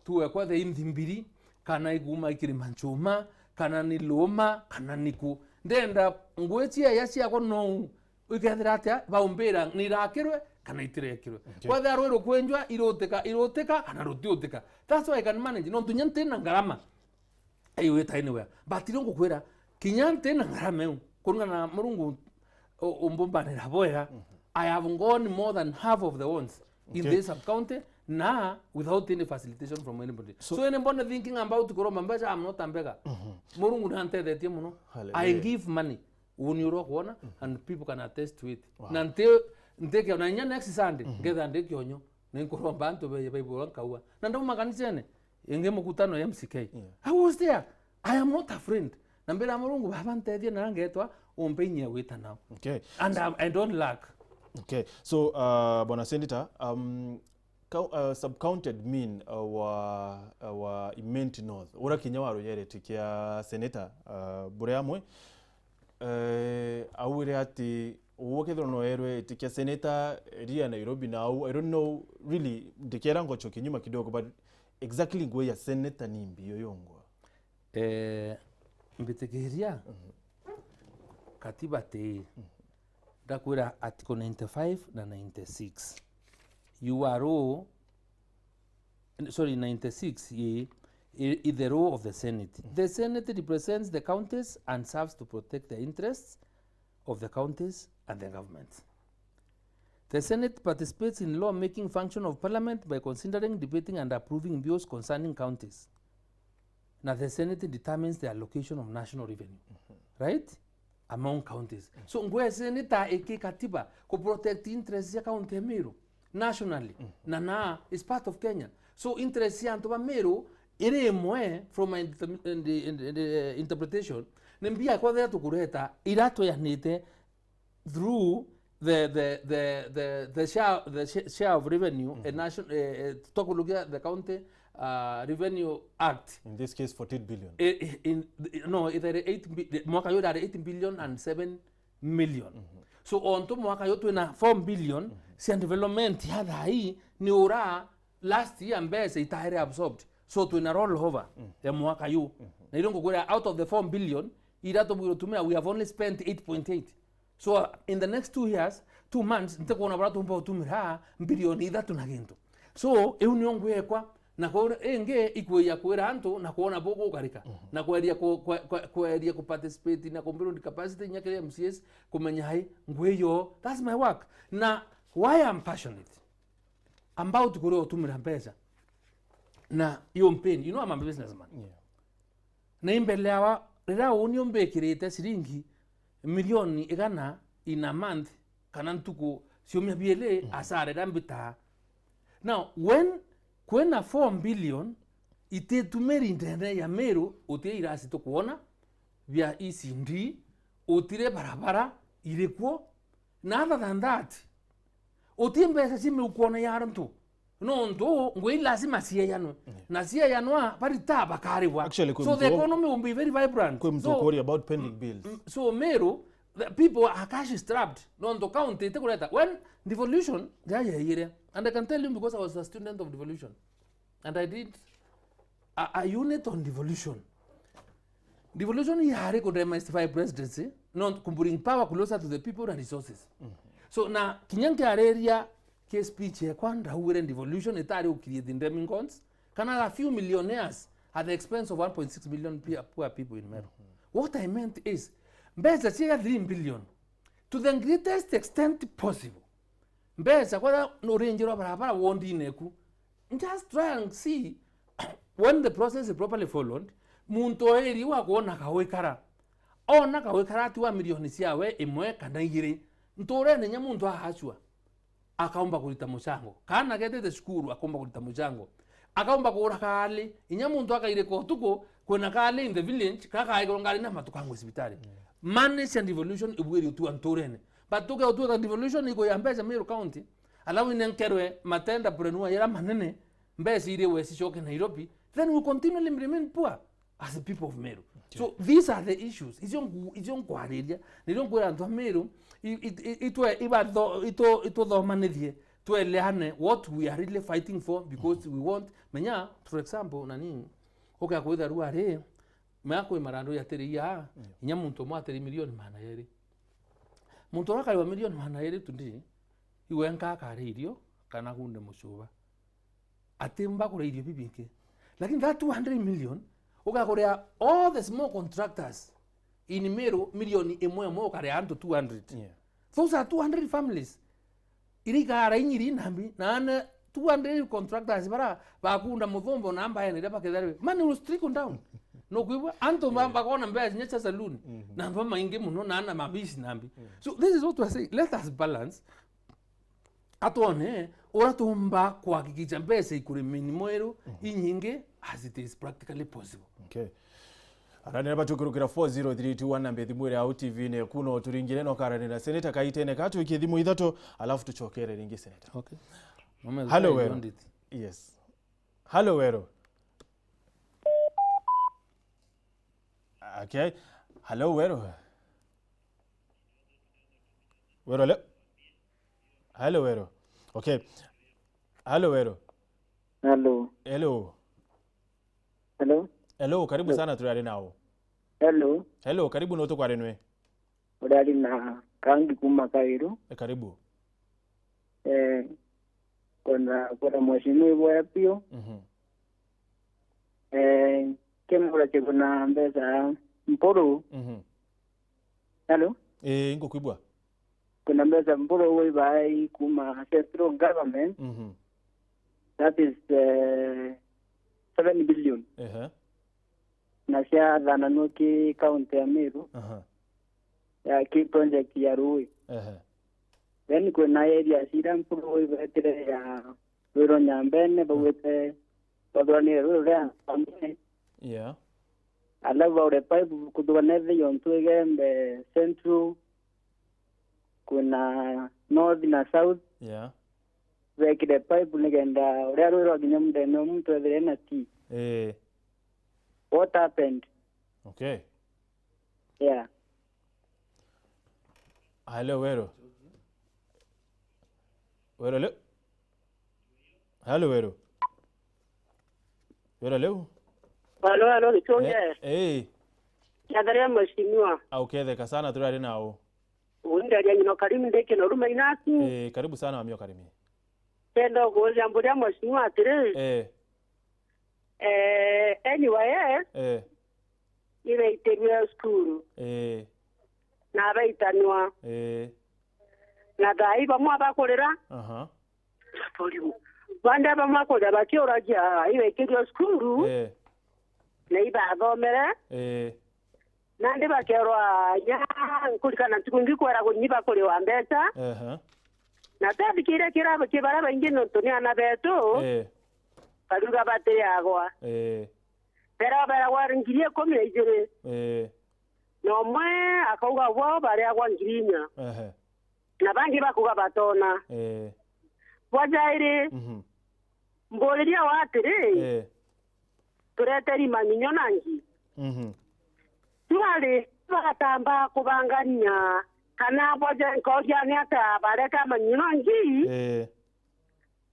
tuwe kwa the imthimbiri kana iguma ikirimanchuma kana ni loma kana niku ndenda ngwe cia yacia ko no ukethira atia baumbira ni rakirwe kana itirekirwe kwa the rwero kwenjwa iroteka kana rutioteka that's why I can manage no tunyante na ngarama ayo eta anywhere but irongo kwera kinyante na ngarama kunga na murungu umbomba ni raboya I have gone more than half of the ones in this sub county na without any facilitation from anybody so anybody thinking about kuroma mbaja I'm not ambega murungu nante the muno I give money uniro kuona and people can attest to it nante ndeke na nya next Sunday ngetha ndeke onyo ninkurwa bantu be bible kaua na ndo makanisene enge mukutano ya MCK I was there I am not afraid na mbele amurungu baba ntethie na ngetwa umpenye wita now and I don't lack so bona senator sub-counted mean wa immense north ura kinyawaro yere tikia senator bure amwe awire ati uwokethro no erwe tikia senator ria Nairobi now I don't know really ndikera ngocho kinyuma kidogo but exactly ngwe ya senator ni mbio yongwa mbitegeria katiba te dakwira article 95 na 96 URO sorry 96 is the role of the Senate. The Senate represents the counties and serves to protect the interests of the counties and the government. The Senate participates in law-making function of Parliament by considering, debating and approving bills concerning counties. Now the Senate determines the allocation of national revenue, right? Among counties. So ngwe Senator eke katiba ko protect interests ya county ya Meru nationally. Na is part of Kenya. So interests ya antoba Meru ire mwe from my the interpretation nembia kwa there tukureta irato ya nite through the share of revenue a national to look at the county revenue act in this case 14 billion either 8 mwaka yo dare 8 billion and 7 million so on to mwaka yo na 4 billion si development ya dai ni ora last year mbese itahire absorbed so to na roll over ya mwaka yo na ilongo kwa out of the 4 billion irato bwiro tumia we have only spent 8.8 so in the next 2 years 2 months nitakuona barato mpa tumira bilioni 3 na gintu so euniongo yekwa na ko enge ikuya kwera antu na kuona bogo karika na kweria ku participate na community capacity nyakere MCS kumenya hai ngweyo. That's my work. Na why I'm passionate about kuro tumira pesa na yo mpeni, you know I'm a businessman. Na imbelewa rira unio mbekirite siringi milioni igana in a month kana ntuko siomya biele asare rambita. Now when a 4 billion ite tumeri ndene ya Meru utie irasi to kuona via ECD utire barabara ilikuwa na other than that utie mbesa sime ukuona yarantu no ndo ngwe lazima siya yano na siya yanwa parita bakariwa. So the economy will be very vibrant. So about pending bills. So Meru, the people are cash strapped. No ndo county te kuleta when devolution and I can tell you because I was a student of devolution and I did a unit on devolution. Devolution yare could demystify presidency, not bring power closer to the people and resources. So na kinyanke area ke speech ya kwanda huwere devolution etari ukiriye ndeming cons kana a few millionaires at the expense of 1.6 million poor people in Meru. What I meant is mbeza chia 3 billion to the greatest extent possible. Mbeza kwa no range ro barabara wondi neku. Just try and see when the process is properly followed. Muntu eri wa kuona kawekara. Ona kawekara tuwa milioni siawe imwe kana igiri. Ntore nenya muntu ahachwa. Akaomba kulita muchango. Kana getete shukuru akaomba kulita muchango. Akaomba kura kali. Inya muntu akaire ko tuko kwena kali in the village kaka aigongali na matukango hospitali. Manage and devolution ibwiri tu antorene. But tuke utu devolution iko ya Mbeza Meru County. Alawi nenkerwe matenda prenua yera manene. Mbezi ire wesi shoke Nairobi. Then we continually remain poor as the people of Meru. So these are the issues. Ijon kwareria. Nidon kwa antu Meru. Ito do manedie. Tueleane what we are really fighting for because we want. Menya, for example, nani. Oka kwa rua re. Meako imarando ya teri ya. Inya muntu mo ateri milioni mana yeri. Muntu waka iwa milioni mana yeri tundi. Iwe nka karirio. Kana kunde mushuba. Atimba kura idio bibike. Lakini that 200 million. Oka korea all the small contractors in Meru milioni imwe mo kare anto 200. Those are 200 families. Irika ara inyiri nambi na 200 contractors bara bakunda muthombo namba ene daba kedare. Man will trickle down. No kuiwa anto mamba kona mbaya nyecha saloon. Namba maingi muno na ana mabisi nambi. So this is what we are saying. Let us balance. Atone ora tumba kwa kikija mbese ikure minimoero inyinge as it is practically possible. Okay. Aranira batukirukira 40321 nambe thimwire au TV ne kuno turingire no karanira seneta kaitene katu ikithimu ithato alafu tuchokere ringi seneta. Okay. Hello Weru. Yes. Hello Weru. Okay. Hello Weru. Weru. Hello Weru. Okay. Hello Weru. Hello. Hello. Hello. Hello, karibu sana turari nao. Hello. Hello, karibu noto kwa renwe. Urari na kangi kuma Kairu. Karibu. Kuna mheshimiwa wa pio. Kemura chekuna mbeza mporo. Hello. Ingo kuibwa. Kuna mbeza mporo we bai kuma central government. That is 7 billion. Na sia dhana nuki county ya Meru. Ya key project ya Rui. Then kuna area sira mpuro we vetere ya Weru nyambene bawete badwani rura amne. Yeah. Alava ore pipe kudwaneve yontuege mbe central kuna north na south. Yeah. Vekide pipe nigenda ore rura ginyamde no mtu evere na ti. What happened? Okay. Yeah. Hello Weru. Weru. Hello Weru. Weru. Hello, Gichunge. Yadare mheshimiwa. Okay, sana turari nao. Undari nyino karimu ndeke no ruma inati. Karibu sana amio karimi. Tendo gozi amburia mheshimiwa atire. NYS ile iteria skuru na baitanwa na dai bamwe abakorera polimu banda bamwe akorera bakioragia ile iteria skuru na iba thomere nandi bakerwa ya nkurikana tukungi kwera kunyiba kuri wa mbeta na tabikire kirabo kibara baingi no tuniana beto kaduga bate yagwa pero bara waringirie komire ijere no mwe akauga wo bare agwa ngirinya na bangi bakuga batona wajaire mboleria watire tureteri maninyo nangi tuwale batamba kubanganya kana boja nkoja nyata bare kama nyinongi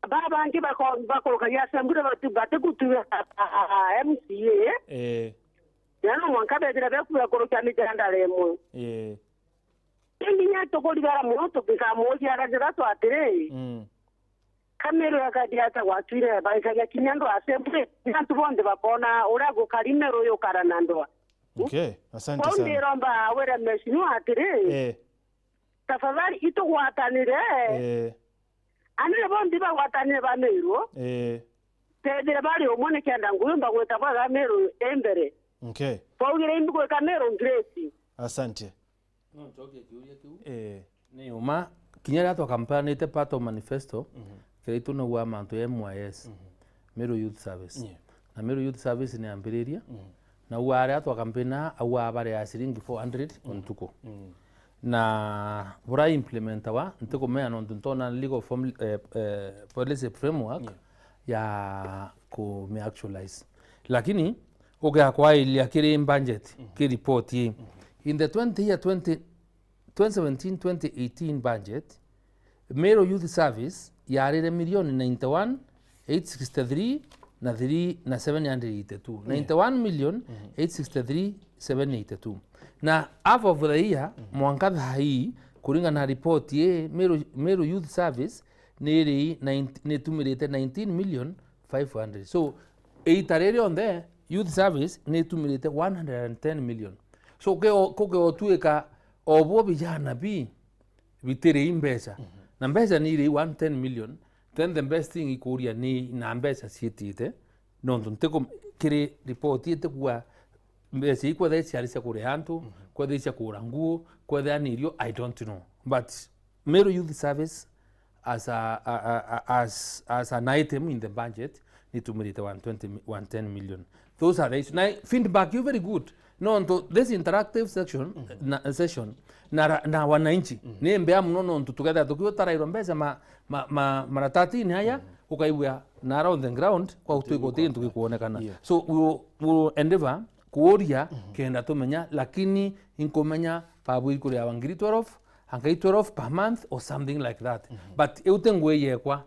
baba anki bako kaya sambura batu kutu MCA yana mwanka bedira beku yakoroka mitanda lemo inginya to kolibara moto kika moja rajira to atire kamero yakadiata watire baikaga kinyando asembure ntantu bonde bakona urago kalimero yo karanandoa. Okay, asante sana. Bonde romba wera meshinu atire tafadhali ito watanire anile bondi ba watanire ba Meru tedere bali omone kenda ngumba kweta ba Meru embere. Okay, Pogire imbi kwa Meru Grace. Asante. No choke kiuria kiu ni uma kinyara to kampani te pato manifesto kreito no wa manto MYS Meru Youth Service na Meru Youth Service ni ambiriria na uare atwa kampena awa bare asiringi 400 ontuko na bora implementa wa nteko mea no ntona legal form policy framework ya ku me actualize lakini oga kwa ile akiri budget ki report in the 2017-2018 budget Meru Youth Service yarire milioni 91,863 na 782 91,863,782 na half of the year mwanka hii kuringa na report ye Meru Youth Service ni tumirite 19,500,000 so eitarere on the youth service ni tumirite 110 million so koke otueka obo vijana bi bitere imbesa na mbesa ni 110 million then the best thing ikuria ni na mbesa sietite nondo nteko kire report yete kwa mbesa iko da siarisa kure hantu kwa da kura nguo kwa da nirio I don't know but Meru Youth Service as an item in the budget need to meet 110 million. Those are the now feedback you very good. No, this interactive session na wananchi ni mbea mnono together tukiwa tarairo mbeza maratati ni haya ukaibwa na around the ground kwa utuiko tini tukikuonekana. So we will endeavor kuoria kenda tumenya lakini inkomenya pabu ikuri ya wangiri 12 hangai 12 per month or something like that. But eute ngwe yekwa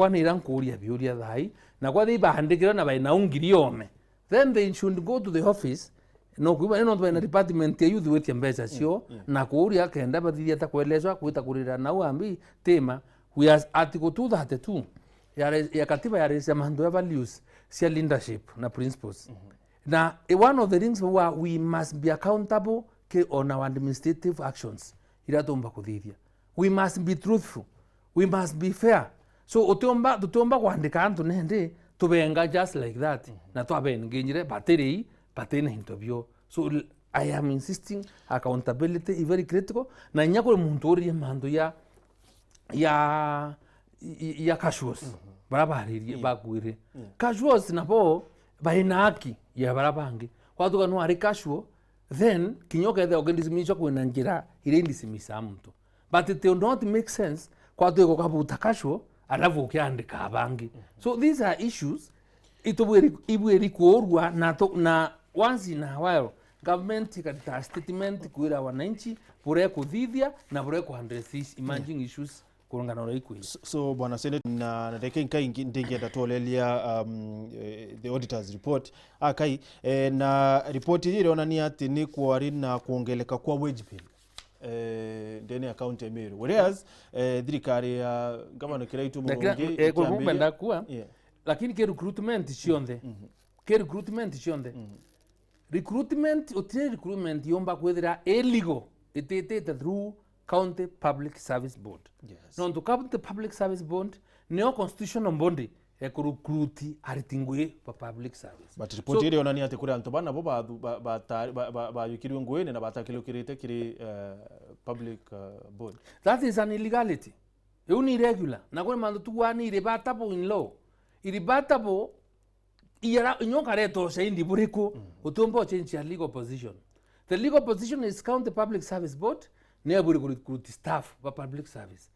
ni rankuria biuria thai na kwa thiba handikira na baina ungiri ome then they should go to the office no kuiba no baina department ya youth with mbesa sio na kuuria kenda bathithia ta kuelezwa kuita kurira na uambi tema we are article 232 ya katiba ya rais ya mando ya values sia leadership na principles na one of the things we must be accountable on our administrative actions iratomba kuthithia we must be truthful we must be fair so utomba kuandika antu nende tubenga just like that na twabenginyire bateri patene interview so I am insisting accountability is very critical na nyako muntu uri mando ya casuals barabaririe bagwire casuals napo bainaki ya barabangi kwatu kanu ari casual then kinyoka the organization kwena njira ile ndisimisa mtu but it will not make sense kwatu iko kabuta casual alafu ukiandika abangi so these are issues ibweri kuorwa na once in a while government ikata statement kuira wananchi pure kuthithia na pure kuaddress these emerging issues kulingana na iko so bwana Senate na ndeke nkai ndingenda tolelia the auditors report akai na report hii inaonania ati ni kuari na kuongeleka kwa wage bill ndeni account ya Meru whereas thirikari ya governor kiraitu mugonge kumenda kuwa lakini ke recruitment cionthe ke recruitment cionthe recruitment utire recruitment yomba kwethira illegal ititite through county public service board no to county public service board neo constitutional body ekurukuruti aritingwe pa public service but report ile onania ate kuri antu bana bo ba yukiriwe ngwene na batakilukirite kiri public board. That is an illegality. Euni irregular. Na kwa mandu tuwani iribatable in law. Iribatable iyara nyoka reto se indi buriko utombo change your legal position. The legal position is county public service board ne buriko staff pa public service.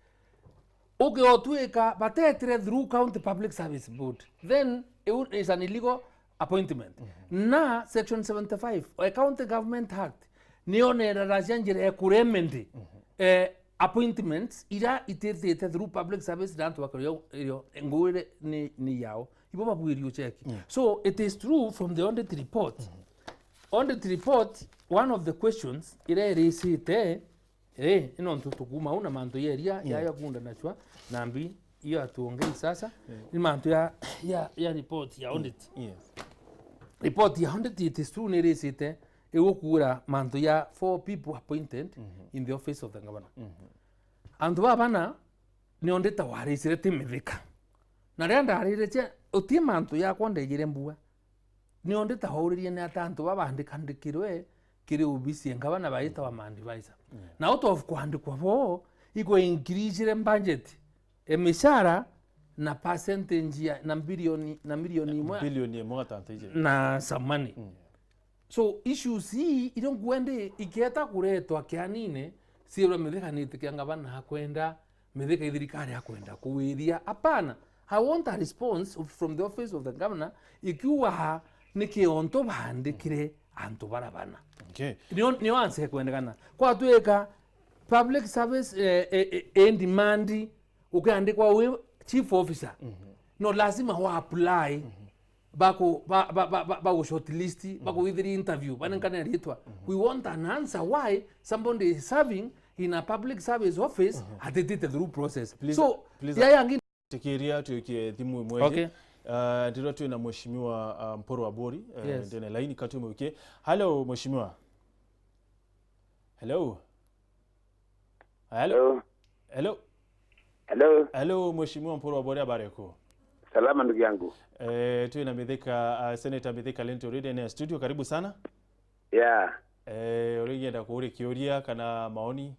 Okay, otueka batetre through county public service board. Then it is an illegal appointment. Na section 75 of County Government Act nione rajanjire kuremende appointments ira itete through public service danto wakoyo ngure ni yao ibo babwiri ucheki. So it is true from the audit report. Audit report, one of the questions ire risite ino ntutukuma una manto yeria ya kunda nachwa nambi iyo atuongei sasa ni manto ya report ya audit. Report ya audit, it is true nirisite ewokura manto ya 4 people appointed in the office of the governor. Andu babana ni ondeta warisire timithika na renda arirete utie manto ya kwandegire mbua ni ondeta hauririe ni atantu babandikandikirwe kiri ubisi ngabana baita wa advisor. Na out of kuandikwa bo iko increase budget emishara na percentage ya na milioni moja na some money. So issues hii idon kwende iketa kuretwa kianine sio metheka nitikiangabana hakwenda metheka ithirikari hakwenda kuwiria hapana. I want a response from the office of the governor ikiwa nikionto bandikire antu barabana. Okay. Ni wanse kwendekana kwa tueka public service and demand ukiandikwa we chief officer no lazima wa apply bako shortlist bako with the interview banenkana ritwa. We want an answer why somebody is serving in a public service office at the through process. Please, so ya yangi tekeria tukie thimu mweje. Okay. Ndiro tu na mheshimiwa Mporo wa Bori ndene laini katume wiki. Hello mheshimiwa. Hello. Hello. Hello. Hello. Hello mheshimiwa Mporo wa Bori, habari yako? Salama ndugu yangu. Tu ina Mithika Senator Mithika Linturi ndene studio, karibu sana. Yeah. Urigenda kuuri kioria kana maoni?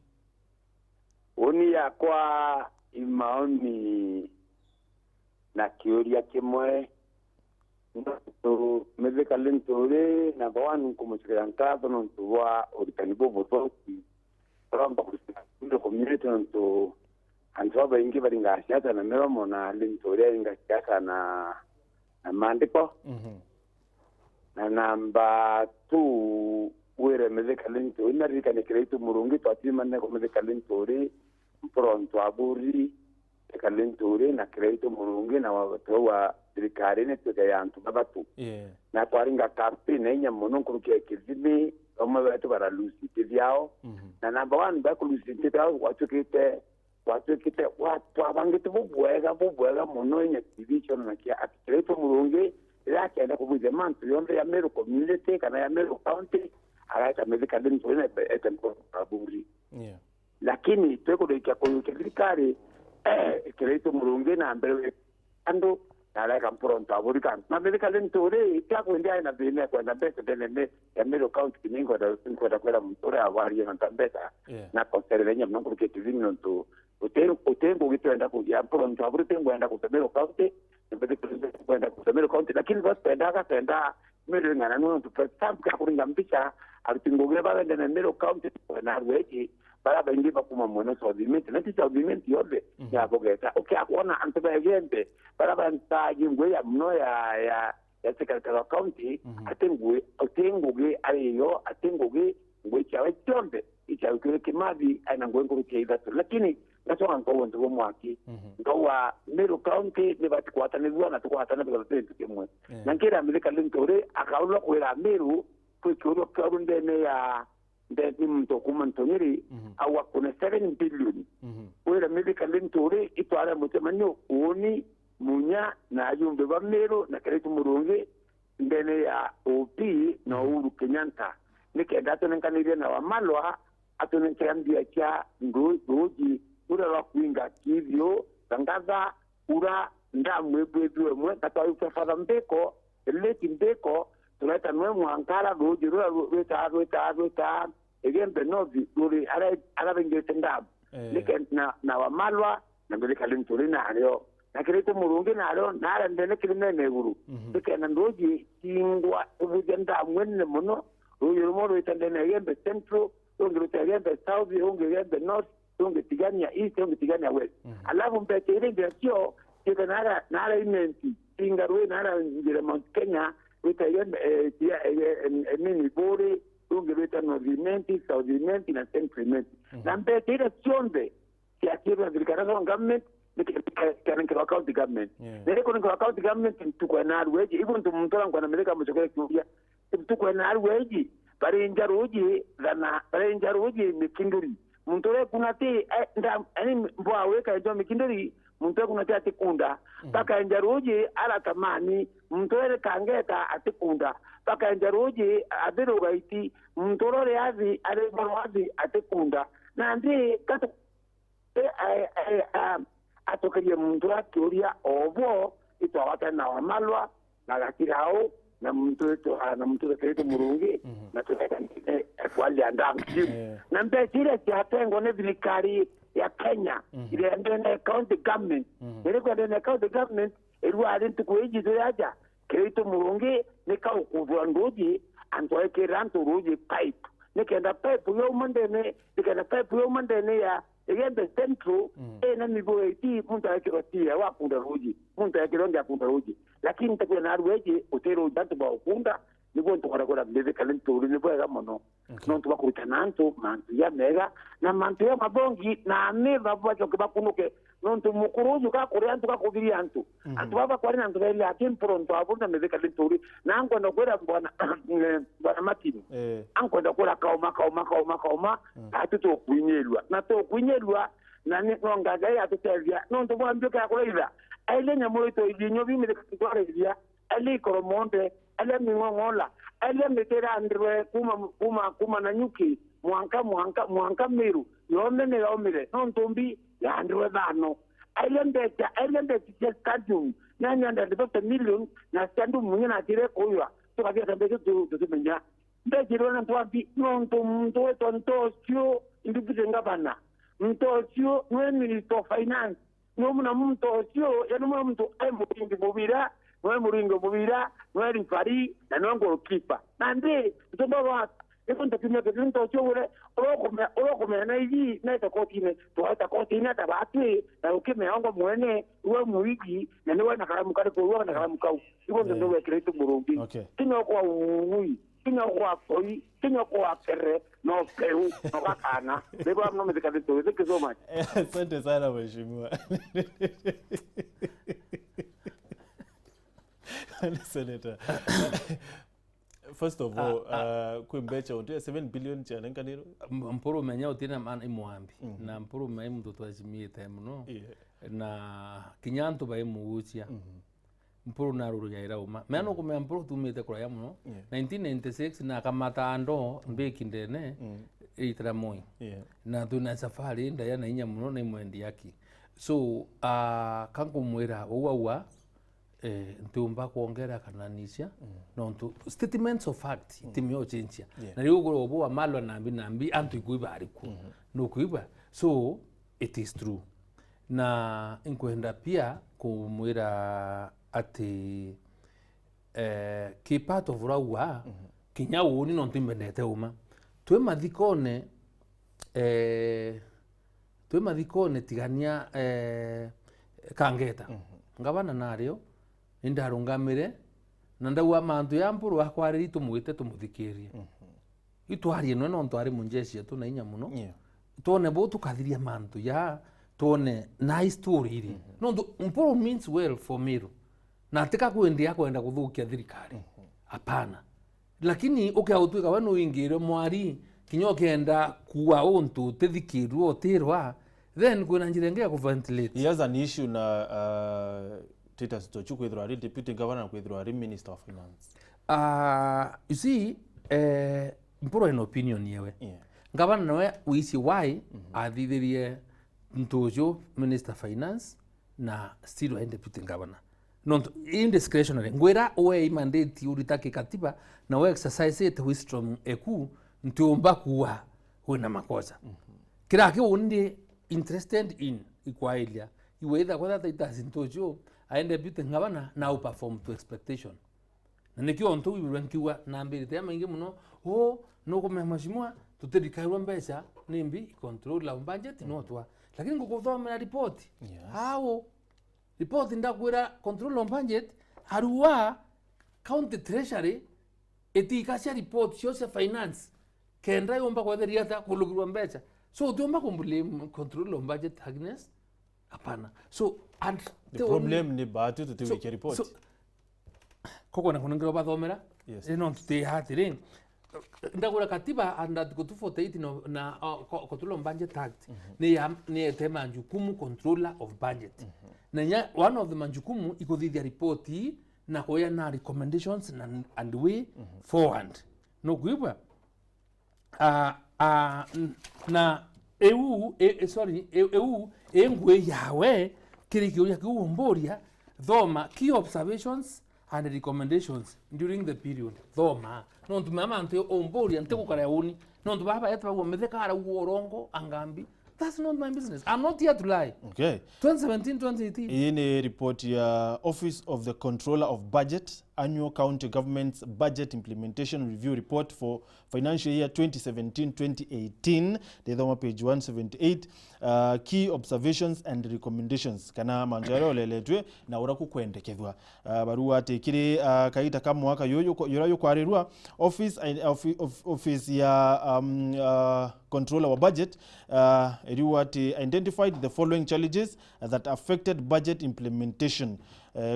Oni yakwa imaoni na kioria kimwe no Mithika Linturi na bawanu kumushikira nkatho no tuwa urikanibo botoki ramba kusindo community no antoba ingi baringa Ciaca na Meru na Linturi inga Ciaca na mandiko na namba 2 were Mithika Linturi na rika ne kreito murungi twatima ne ko Mithika Linturi pronto aburi Mithika Linturi na kreito murungi na watu wa serikali ne tugayantu babatu na twaringa campaign enya muno kurukia kizimi omwe wetu baralusi tivyao na namba 1 bakulusi tivyao watukite watu abangite bubwega muno enya division na kia akreito murungi yake enda kubuze mantu yombe ya Meru community kana ya Meru county alaita Mithika Linturi na etempo aburi. Lakini tweko doikia kwa serikali kreito murungi na mbele ando alaika mpronto aburi kan na Mithika Linturi kako ndia ina bine kwa na besa dene ya Meru county kiningo da kwenda mtore awari na tambeta na konservenya mnongo ketizimi nonto utengo gitenda kuja pronto aburi tengo enda ku Meru county kwenda ku Meru county lakini basi tenda Meru ngana no to tamka kuringa mpicha alitingogera bagende na Meru county na weji bara bengi bakuma mwana so dimenti na tisa dimenti yobe ya bogeta okay akona antaba yende bara banta jingwe ya mno ya secretary county atengoge ayo atengoge ngwe chawe chombe icha kile kimadi ana ngwe nguruke idatu lakini nacho anko ndo mwaki ndo wa Meru county ni batikwata ni zona tukwata na bigalo kimwe na kira Mithika Linturi akaula kwera Meru kwikoro karunde ne ya ndeti mtokuma ntonyeri awa kuna 7 billion kwera Mithika Linturi itwara mutemanyo oni munya na ajumbe ba Meru na Keritu Murungi ndene ya OP na Uhuru Kenyatta nikenda tonenkanire na Wamalwa atonenkiambia cha ngoji ura wa kuinga kivyo tangaza ura ndamwebwebwe mwe katwa fadha mbeko leti mbeko tuleta nwe mwankala ngoji ura weta egembe novi uri ara bengete ndam nikenda na Wamalwa na Sen.Linturi na alio na Keritu Murungi na alio na ndene kilimene Weru nikenda ngoji kingwa ubujenda mwene muno uyu moro itandene egembe central unge tegende south unge tegende north unge tigania east unge tigania west alafu mpete ile ndio sio nara imenti ingarwe nara njira Mount Kenya witagende nini bore unge wita northimenti southimenti na centrimenti na mpete ile sionde kiakira zikana government nikana county government nere kuna county government tukwa na arweji even tumtola kwa Amerika mchokole kuya tukwa na arweji parenjaruji mikinduri muntore kunati ani mbwa weka ndio mikinduri muntore kunati atikunda paka njaruji ala tamani muntore kangeta atikunda paka njaruji abiru gaiti muntore azi ale barwazi atikunda na ndi katu atokeje muntore teoria obo itawata na Wamalwa na lakirao na mtu Keritu Murungi na tuleta kwali andamu na mbetire chatengo ne vilikari ya Kenya ile ndene county government ile kwa ndene county government irwari ntukuiji tuyaja Keritu Murungi nika ukuvwa ndoji antoeke ranto roji pipe nikenda pipe yo mandene ya egembe central na miboeti muntu akirotia wakunda roji muntu akironga akunda roji lakini takuwa na arweje utero ujantu ba ukunda nibo ntukora Sen.Linturi nibo ya mono nontu bakuta nantu mantu ya mega na mantu ya mabongi na ameva bwacho kibakunuke nontu mukuruju ka kuriantu ka kubiri antu baba kwari nantu ile atim pronto abunda Sen.Linturi na ango ndokora bwana Martin ango ndokora kauma atuto kuinyelwa na to kuinyelwa na ni ngonga ya tutevya nontu bwambyo ka kuleira ele nyamoito idinyo bimile kitwara idia ele koromonde ele mingongola ele metera andwe kuma na nyuki mwanka Meru yomene yomire nontumbi ya andwe bano ele mbeta just kadum nyanya ndabota million na standu munye na tire koywa to kabia tambeke tumenya ndejiro na twambi nontumto tontosio indipitenga bana mtosio nwe minister of finance nomuna mtosio yanuma mtu muringo mubira nwe rifari na nongo kipa nande tumba wa ekonta kimya mtosio ure orokume na hivi na takotine tuata kotine tabati na ukime ongo mwene uwe muigi na niwe na karamu kare ko na karamu kau ibo ndo we Keritu Murungi tinyo kwa uwi tinyo kwa foi tinyo kwa kere no keu no kakana lebo amno Sen.Linturi thank you so much. Asante sana mheshimiwa. Senator, first of all kwimbecha untu 7 billion cha nankaniro mpuru menya utina man imwambi na mpuru mai mtoto azimite muno na kinyantu bai mugucia mpuru na ruru ya irauma meno kumya mpuru tumite kwa ya muno 1996 na kamata ando mbekindene itra moi na tuna safari ndaya na inya muno na imwendi yaki so kangu mwira uwa ntumba kuongera kananisha no statements of fact timyo chencha na riu obo wa Malwa nambi antu ikuiba ariku no kuiba so it is true na inkwenda pia kumwira ati ki part of rawa kinya woni no timbendete uma twe madhikone tigania kangeta ngabana nario indarungamire na ndawa mantu ya mpuru akwariri tumwite tumuthikirie itwarie no ntwari munjeshi tu na inya muno tone bo tukathiria mantu ya tone nice story iri no mpuru means well for Meru na tika kuendia kwenda kuthukia thirikari hapana lakini ukiautwika wanu wingire mwari kinyo kenda kuwa untu tithikirwo tirwa then kuna njira ngea ku ventilate. He has an issue na Titus Tochu kwithirwa ari deputy governor na kwithirwa ari minister of finance. You see, mpuro in opinion yewe. Governor nawe uisi why athithirie Ntojo minister finance na still a deputy governor. Not indiscretionary. Ngwera owe mandate uritake katiba na we exercise it wisdom eku ntiomba kuwa wena makosa. Kira ke undi interested in ikwaelia. Iwe either kwa that Ntojo aende deputy governor na uperform to expectation. Na nikio onto wirankiwa na mbere tema ingi muno no kumemashimwa tuterikairwa mbesa nimbi control la budget notwa lakini ngukuthomera report hao report ndakwira control on budget haruwa county treasury etikasha report yose finance kenda yomba kwa theriata kulugirwa mbesa so utomba kumbulem control on budget Agnes hapana so and the problem ni batu tutuweke report koko na kunengero bathomera ino tutihatirin ndagura katiba anda kutu 48 no na control budget act ni tema majukumu controller of budget na one of the majukumu ikothithia report na koya na recommendations and way forward no kuiba na engwe yawe kirikio ya kuomboria thoma key observations and recommendations during the period thoma no tumama ante omboria ante kukara uni no tubaba yetwa wometheka ara uorongo angambi. That's not my business. I'm not here to lie. Okay. 2017, 2018. In a report ya Office of the Controller of Budget, Annual County Government's Budget Implementation Review Report for Financial Year 2017-2018, the page 178, key observations and recommendations. Kana manjaro leletwe na uraku kuendekethwa. Barua tekire kaita kama mwaka yorayo kwarirua office ya Controller of Budget identified the following challenges that affected budget implementation.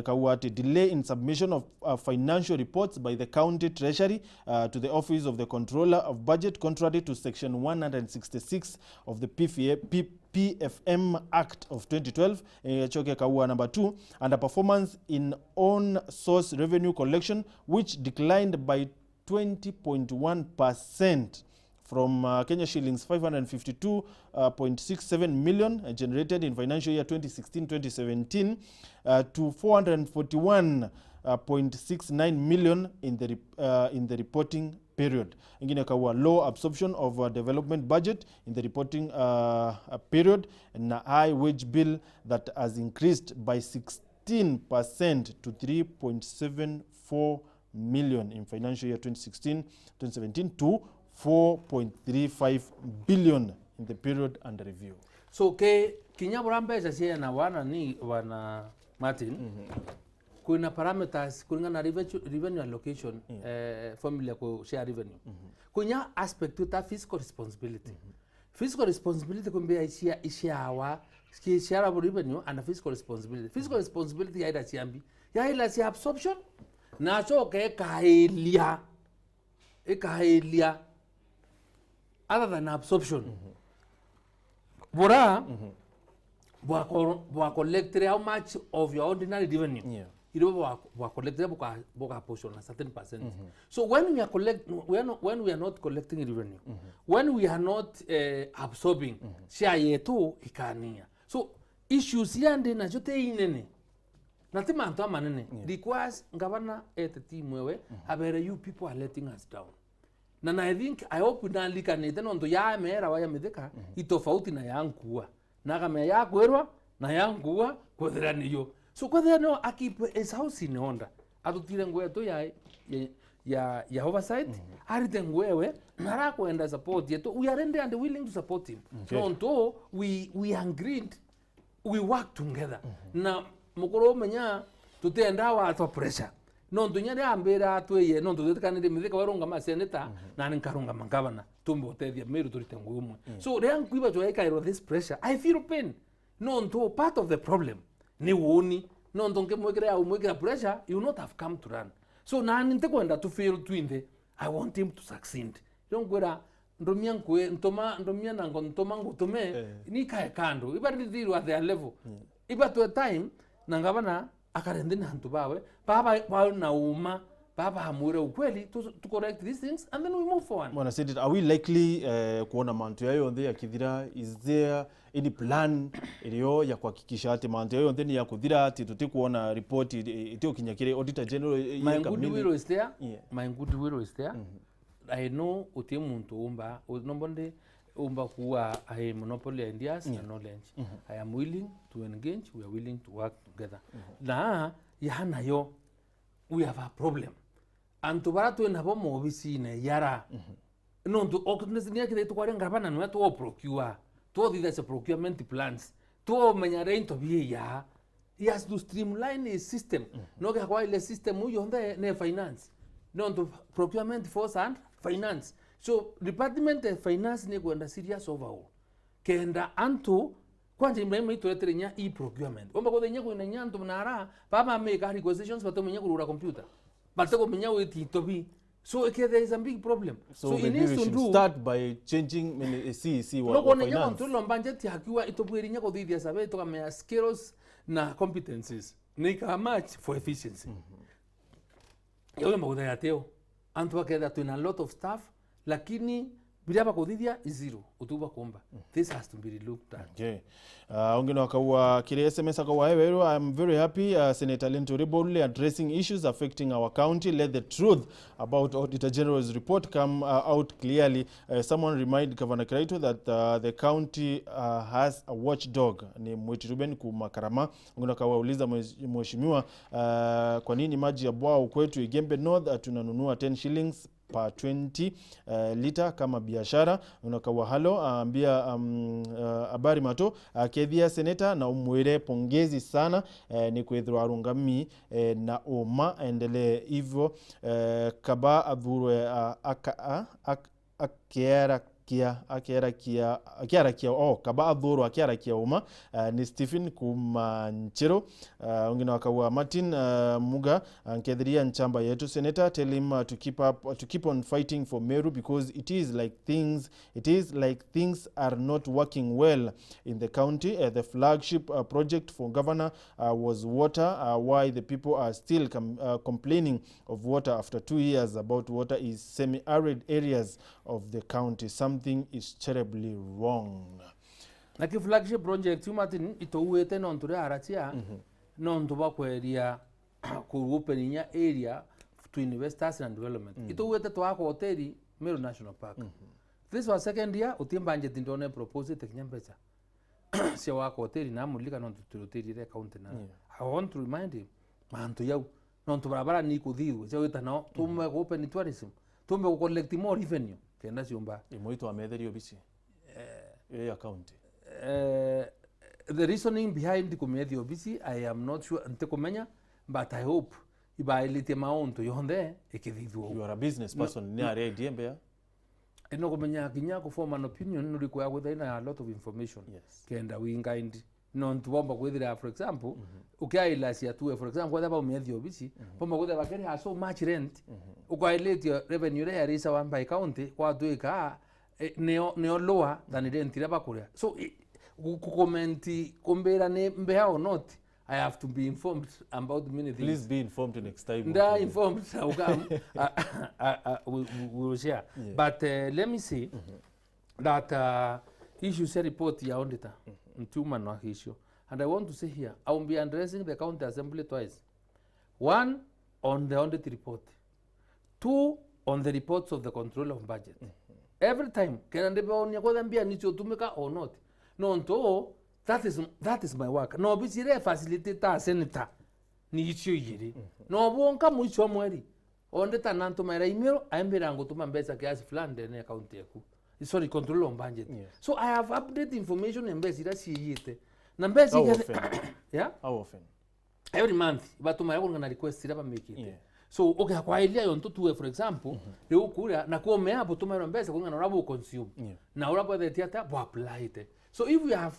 Kawati delay in submission of financial reports by the county treasury to the Office of the Controller of Budget, contrary to Section 166 of the PFM Act of 2012. Choke kawa number 2, underperformance in own source revenue collection, which declined by 20.1%. from Kenya shillings 552.67 million generated in financial year 2016-2017 to 441.69 million in the reporting period. Ingine kawa low absorption of development budget in the reporting period, and a high wage bill that has increased by 16% to 3.74 million in financial year 2016-2017 to 4.35 billion in the period under review. So kinyabura mbesa sia na wana Martin kuna parameters kulingana na revenue allocation formula ko share revenue. Kunya aspect to fiscal responsibility. Fiscal responsibility kumbia ishiawa share revenue and fiscal responsibility. Fiscal responsibility yaida chiambi yaila si absorption na so kaelia other than absorption. Bora, wa collect how much of your ordinary revenue. Yeah. You know, wa collect boka portion a certain percent. So when we are not collecting revenue, when we are not absorbing, share yetu ikania. So issues yande na jote inene. Natima antoa manene. Requires ngabana team wewe, abere you people are letting us down. Na I hope unalika nete nondo ya mera waya medeka itofauti na yankuwa. Na kama ya kwerwa na yankuwa kwethera niyo. So kwethera no akipe is house in onda. Atutire ngwe to ya oversight. Arite ngwewe nara kwenda support yeto. We are ready and willing to support him. Nonto we agreed, we work together. Na mukoro menya tutenda wa to pressure. Non tunyare ambera tweye non tutekanire mithika waronga ma senator na nkarunga mangavana tumbo tethia Meru turitengu umwe. So rean kuiba to ekairo this pressure I feel pain. Non to part of the problem ni woni non tonke mwekera pressure you will not have come to run. So na ninte kwenda to feel twinde I want him to succeed. Yongwera ndomia nkwe ndomia nango ntoma ngutume ni kae kando iba ndiru at their level. Iba to a time nangavana akarendeni hantu bawe baba na uma baba hamure ukweli to correct these things and then we move forward. Bwana Senator, are we likely kuona mantu yayo yonthe yakithira? Is there any plan iliyo ya kuhakikisha ati mantu yayo yonthe ni ya kuthira ati tutikuona report itio kinyakire Auditor General? My good will is there. Yeah. My good will is there. I know utie muntu umba unombonde umba kuwa a monopoly ideas and knowledge. I am willing to engage, we are willing to work together. Na yana yo we have a problem. Antu baratu enabo mo obisine yara. No to oknesnia kide to kware ngabana no to procure. To these procurement plans. To menyare into bie ya. He has to streamline his system. No ke kwa ile system uyo nde ne finance. No to procurement force and finance. So department of finance ne kwenda serious overhaul. Kenda antu kwanje imreme itoleterenya procurement. Omba ko denya ko nyanto nara baba make requisitions bato menya kurura computer. Batako menya weti tobi. So there is a big problem. So it needs to do start by changing CEC wa finance. No ko nenya mbanje ti hakiwa itobwerinya ko dhidi ya sabe to kama skills na competencies. Nika match for efficiency. Yo me gusta yateo. Antu akeda to a lot of stuff lakini bila kudhidia is zero utuba kuomba. This has to be looked at. Okay. Ongeno akawa kile SMS akawa Weru, I am very happy Sen.Linturi boldly addressing issues affecting our county. Let the truth about Auditor General's report come out clearly. Someone remind Governor Kiraito that the county has a watchdog ni Mwiti Ruben Kumakarama. Ongeno akawa uliza mheshimiwa kwa nini maji ya bwao kwetu Igembe North tunanunua 10 shillings per 20 liter kama biashara. Unakawa halo ambia habari mato kethia seneta na umwire pongezi sana ni kwethwa arungami na oma endelee hivyo kaba avurwe kaba avuru akiarakia uma ni Stephen Kumanchero. Ungina wakawa Martin Muga nkethiria nchamba yetu seneta, tell him to keep on fighting for Meru because it is like things are not working well in the county. The flagship project for governor was water. Why the people are still complaining of water after 2 years about water is semi-arid areas of the county. Something is terribly wrong. Like flagship project Martin ito uete non ture aratia non to ba kweria ku openinya area to investors and development. Ito uete to ako hoteli Meru National Park. This was second year utimbanje tindone propose teknyambeza. Sia wako hoteli na mulika non to hoteli re county na. I want to remind him manto yau non to barabara ni kudhiru. Sia ueta no tume open tourism. Tume collect more revenue. Kenda siomba. Imoito ametheri obisi. Account. The reasoning behind the community obisi, I am not sure ntekomenya, but I hope ibailite maonto yonde ekidhidu. You are a business person. Ni are diembe. Eno komenya kinya ko form an opinion no require within a lot of information. Yes. Kenda we kind non tuomba kwethira for example, ukaila sia tu for example kwenda ba community obisi, pomba kwenda bakeri ha so much rent. Ukailete revenue there is one by county kwa tuika neo lower than rent ira kuria. So kukomenti kumbera ne mbeha or not, I have to be informed about many things. Please be informed next time. Nda informed we will share. Yeah. But let me say that issue say report ya auditor ntuma no issue, and I want to say here I will be addressing the county assembly twice. One on the audit report, 2 on the reports of the control of budget. Every time can ndebe onya kwa mbia nicho tumeka or not. No nto that is my work. No bisire facilitator senator ni icho yiri. No bonka muicho mweri. Onde tananto maira email aimbira ngotuma mbesa kiasi fulani ne account yaku. Sorry, control of budget. Yeah. So I have updated information in mbesira siyite. Na mbesi how often? Yeah? How often? Every month. But my own request sira ba make it. Yeah. So okay kwa ilia yonto tuwe for example leo kura na kwa mea hapo tuma mbesa kwa ngana consume. Yeah. Na urapo the theater bo apply it. So if we have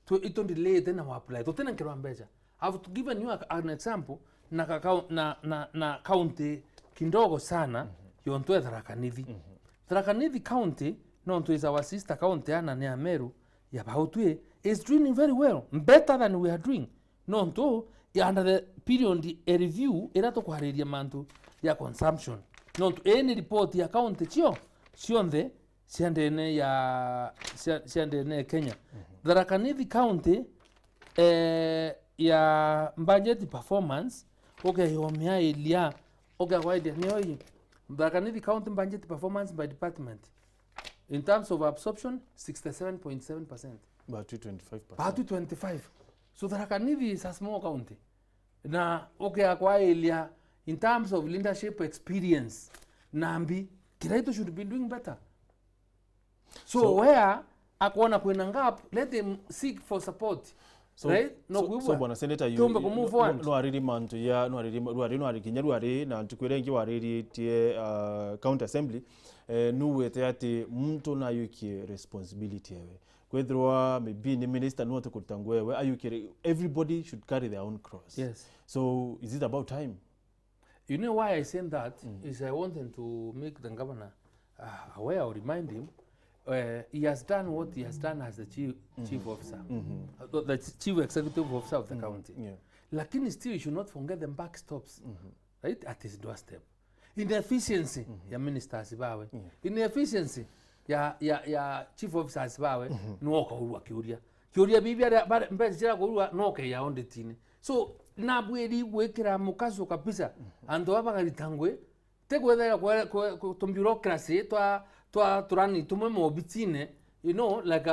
to it on delay then we apply to tena nkero mbesa. I have to give you an example na county kindogo sana yonto Tharaka Nithi. Tharaka Nithi county no to is our sister county ana ne Meru ya bautwe is doing very well, better than we are doing. No to under the period a review era to kuhariria mantu ya consumption not any report ya county cionthe ciandene Kenya. Tharaka Nithi County ya budget performance yomia ilia kwa idea niyo Tharaka Nithi County budget performance by department in terms of absorption 67.7%. About 25%. About 25. So Tharaka Nithi is a small county. Na kwa ilia in terms of leadership experience nambi Kiraito should be doing better. So where akuona kwena ngap, let them seek for support. So, right? So bwana senator no ariri mantu ya no ariri kinyarwari na tukwerengi wariri tie county assembly nuwete ati mtu na yuki responsibility yewe kwethwa maybe ni minister no to kutangwewe ayuki everybody should carry their own cross. Yes. So is it about time? You know why I said that is I wanted to make the governor aware or remind him he has done what he has done as the chief officer, the chief executive officer of the county. Yeah. Lakini still you should not forget the backstops, right, at his doorstep. Inefficiency ya minister asibawe, inefficiency ya chief officer asibawe, nuoka urua kiuria bibia mbezi chira kurua noke ya ondetine. So nabweri gwekera mukazo kabisa ando abagaritangwe tegwethera kwa bureaucracy twa turani tumwe mobitine, you know, like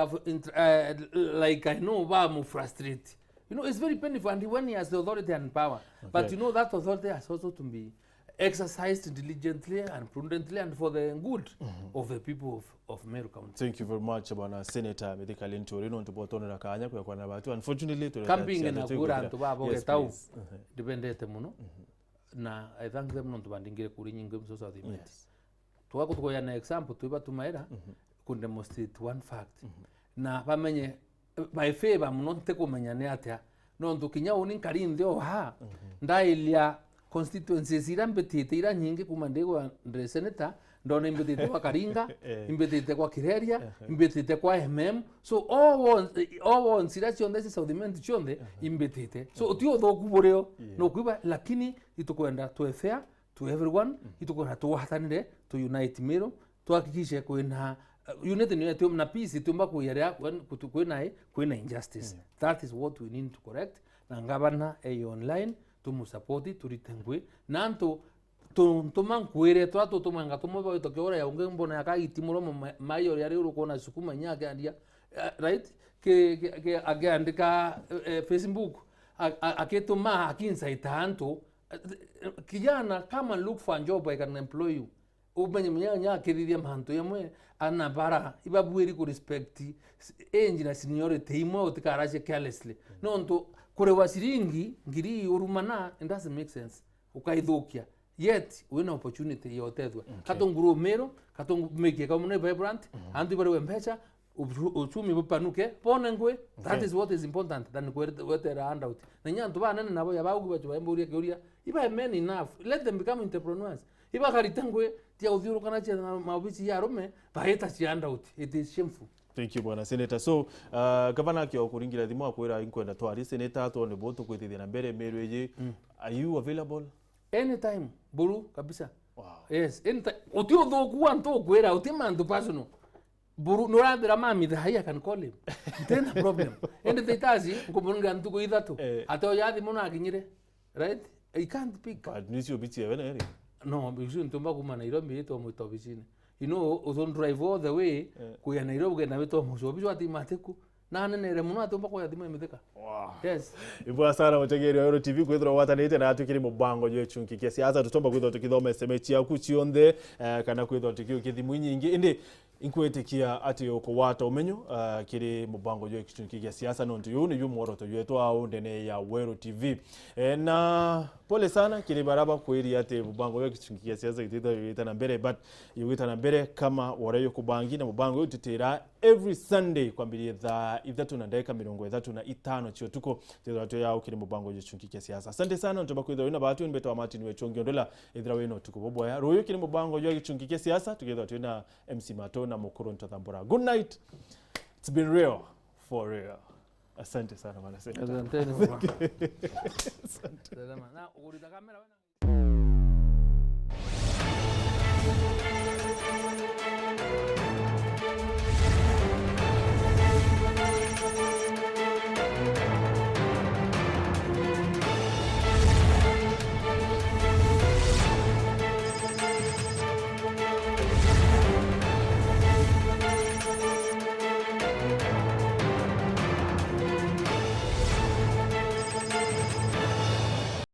like I know ba mu frustrate, you know, it's very painful. And when he has the authority and power, but you know that authority has also to be exercised diligently and prudently and for the good of the people of Meru County. Thank you very much bwana senator Sen.Linturi no ntubotona kanya kwa na batu unfortunately to camping na kura ntubabo getau dependete muno na I thank them no ntubandingire kuri nyingi msoso athimeti twako tukoya na example tuiba tumaira ku demonstrate one fact na bamenye by favor muno ntekumenya ne atia no ntukinya uni nkari nthio ndailia constituencies ira mbetite ira nyingi kuma ndego ndre senator ndona imbetite kwa Karinga imbetite kwa Kireria imbetite kwa so all ones ira cionde southment cionde imbetite so tio thoku boreo no kuiba lakini itukwenda to fair to everyone itukwenda to hatanire to unite Meru tuhakikishe kwena unity ni yetu na peace tumba kuyerea kwena injustice. That is what we need to correct na ngabana online tumusapoti turitengwe nanto tumankwire twato tumanga tumoba itokeora ya unge mbona yakagitimuro mayo yari urukona sukuma nyake andia right ke agandika Facebook aketuma akinsaita anto kijana kama look for a job I can employ you ubenye mnyanya kiriria manto yamwe anabara ibabwiri ku respect engi na seniority imwe otikarashe carelessly nonto kurewa siringi ngiri urumana it doesn't make sense ukaithukia yet wina opportunity yotethwa katonguru Meru katongumeke kama vibrant antu bare wempecha uchumi bupanuke ponengwe. That is what is important than wetera handout na nyantu bana nabo yabagu bacho bamburia kuria iba men enough let them become entrepreneurs iba karitangwe tia udhuru kana cha mabichi ya rome baeta chi handout. It is shameful. Thank you bwana senator. So governor kyo kuringira thimo akwira inkwenda twari senator to ne boto kwithithia na mbere Meru eje are you available anytime buru kabisa? Wow. Yes, anytime utio thoku anto kwira utimandu personal buru noradira mami the higher can call him then a problem and the tazi ngomunga ntuko ithatu ato yathi mona akinyire right I can't pick but nisio biti ya wena no bisu ntumba kuma Nairobi to mwito bicine you know uzon drive all the way kuya Nairobi gena beto muso bisu ati mateku na nene muno atumba kwa yathima imetheka. Wow. Yes Ibwa sana mutegeri wa Weru TV kwithira watanite na atukiri mubango Gichunki kia siasa tutomba kwithira tukithoma SMS yaku cionthe kana kwithira tukio kithimu nyingi indi inkwetikia ati uko wata umenyo kiri mubango Gichunki kia siasa no ntu ni yumoro to yetu au ndene ya Weru TV na pole sana kiri baraba kwiri ati mubango Gichunki kia siasa itana mbere but yugitana mbere kama warayo kubangi na mubango yutitira every Sunday kwambiri tha ithatu na dakika 35 chio tuko tethatu yao kiri mubango Gichunki kia siasa. Asante sana ntoba kwithira wina batu nbeto wa Martin wechongi ondola ithira wino tuko boboya royo kiri mubango Gichunki kia siasa tukethwa twina MC Mato na mukuru ntathambura. Good night. It's been real for real. Asante sana bwana Seneta. Asanteni bwana. Asante. Na ukulita kamera bwana.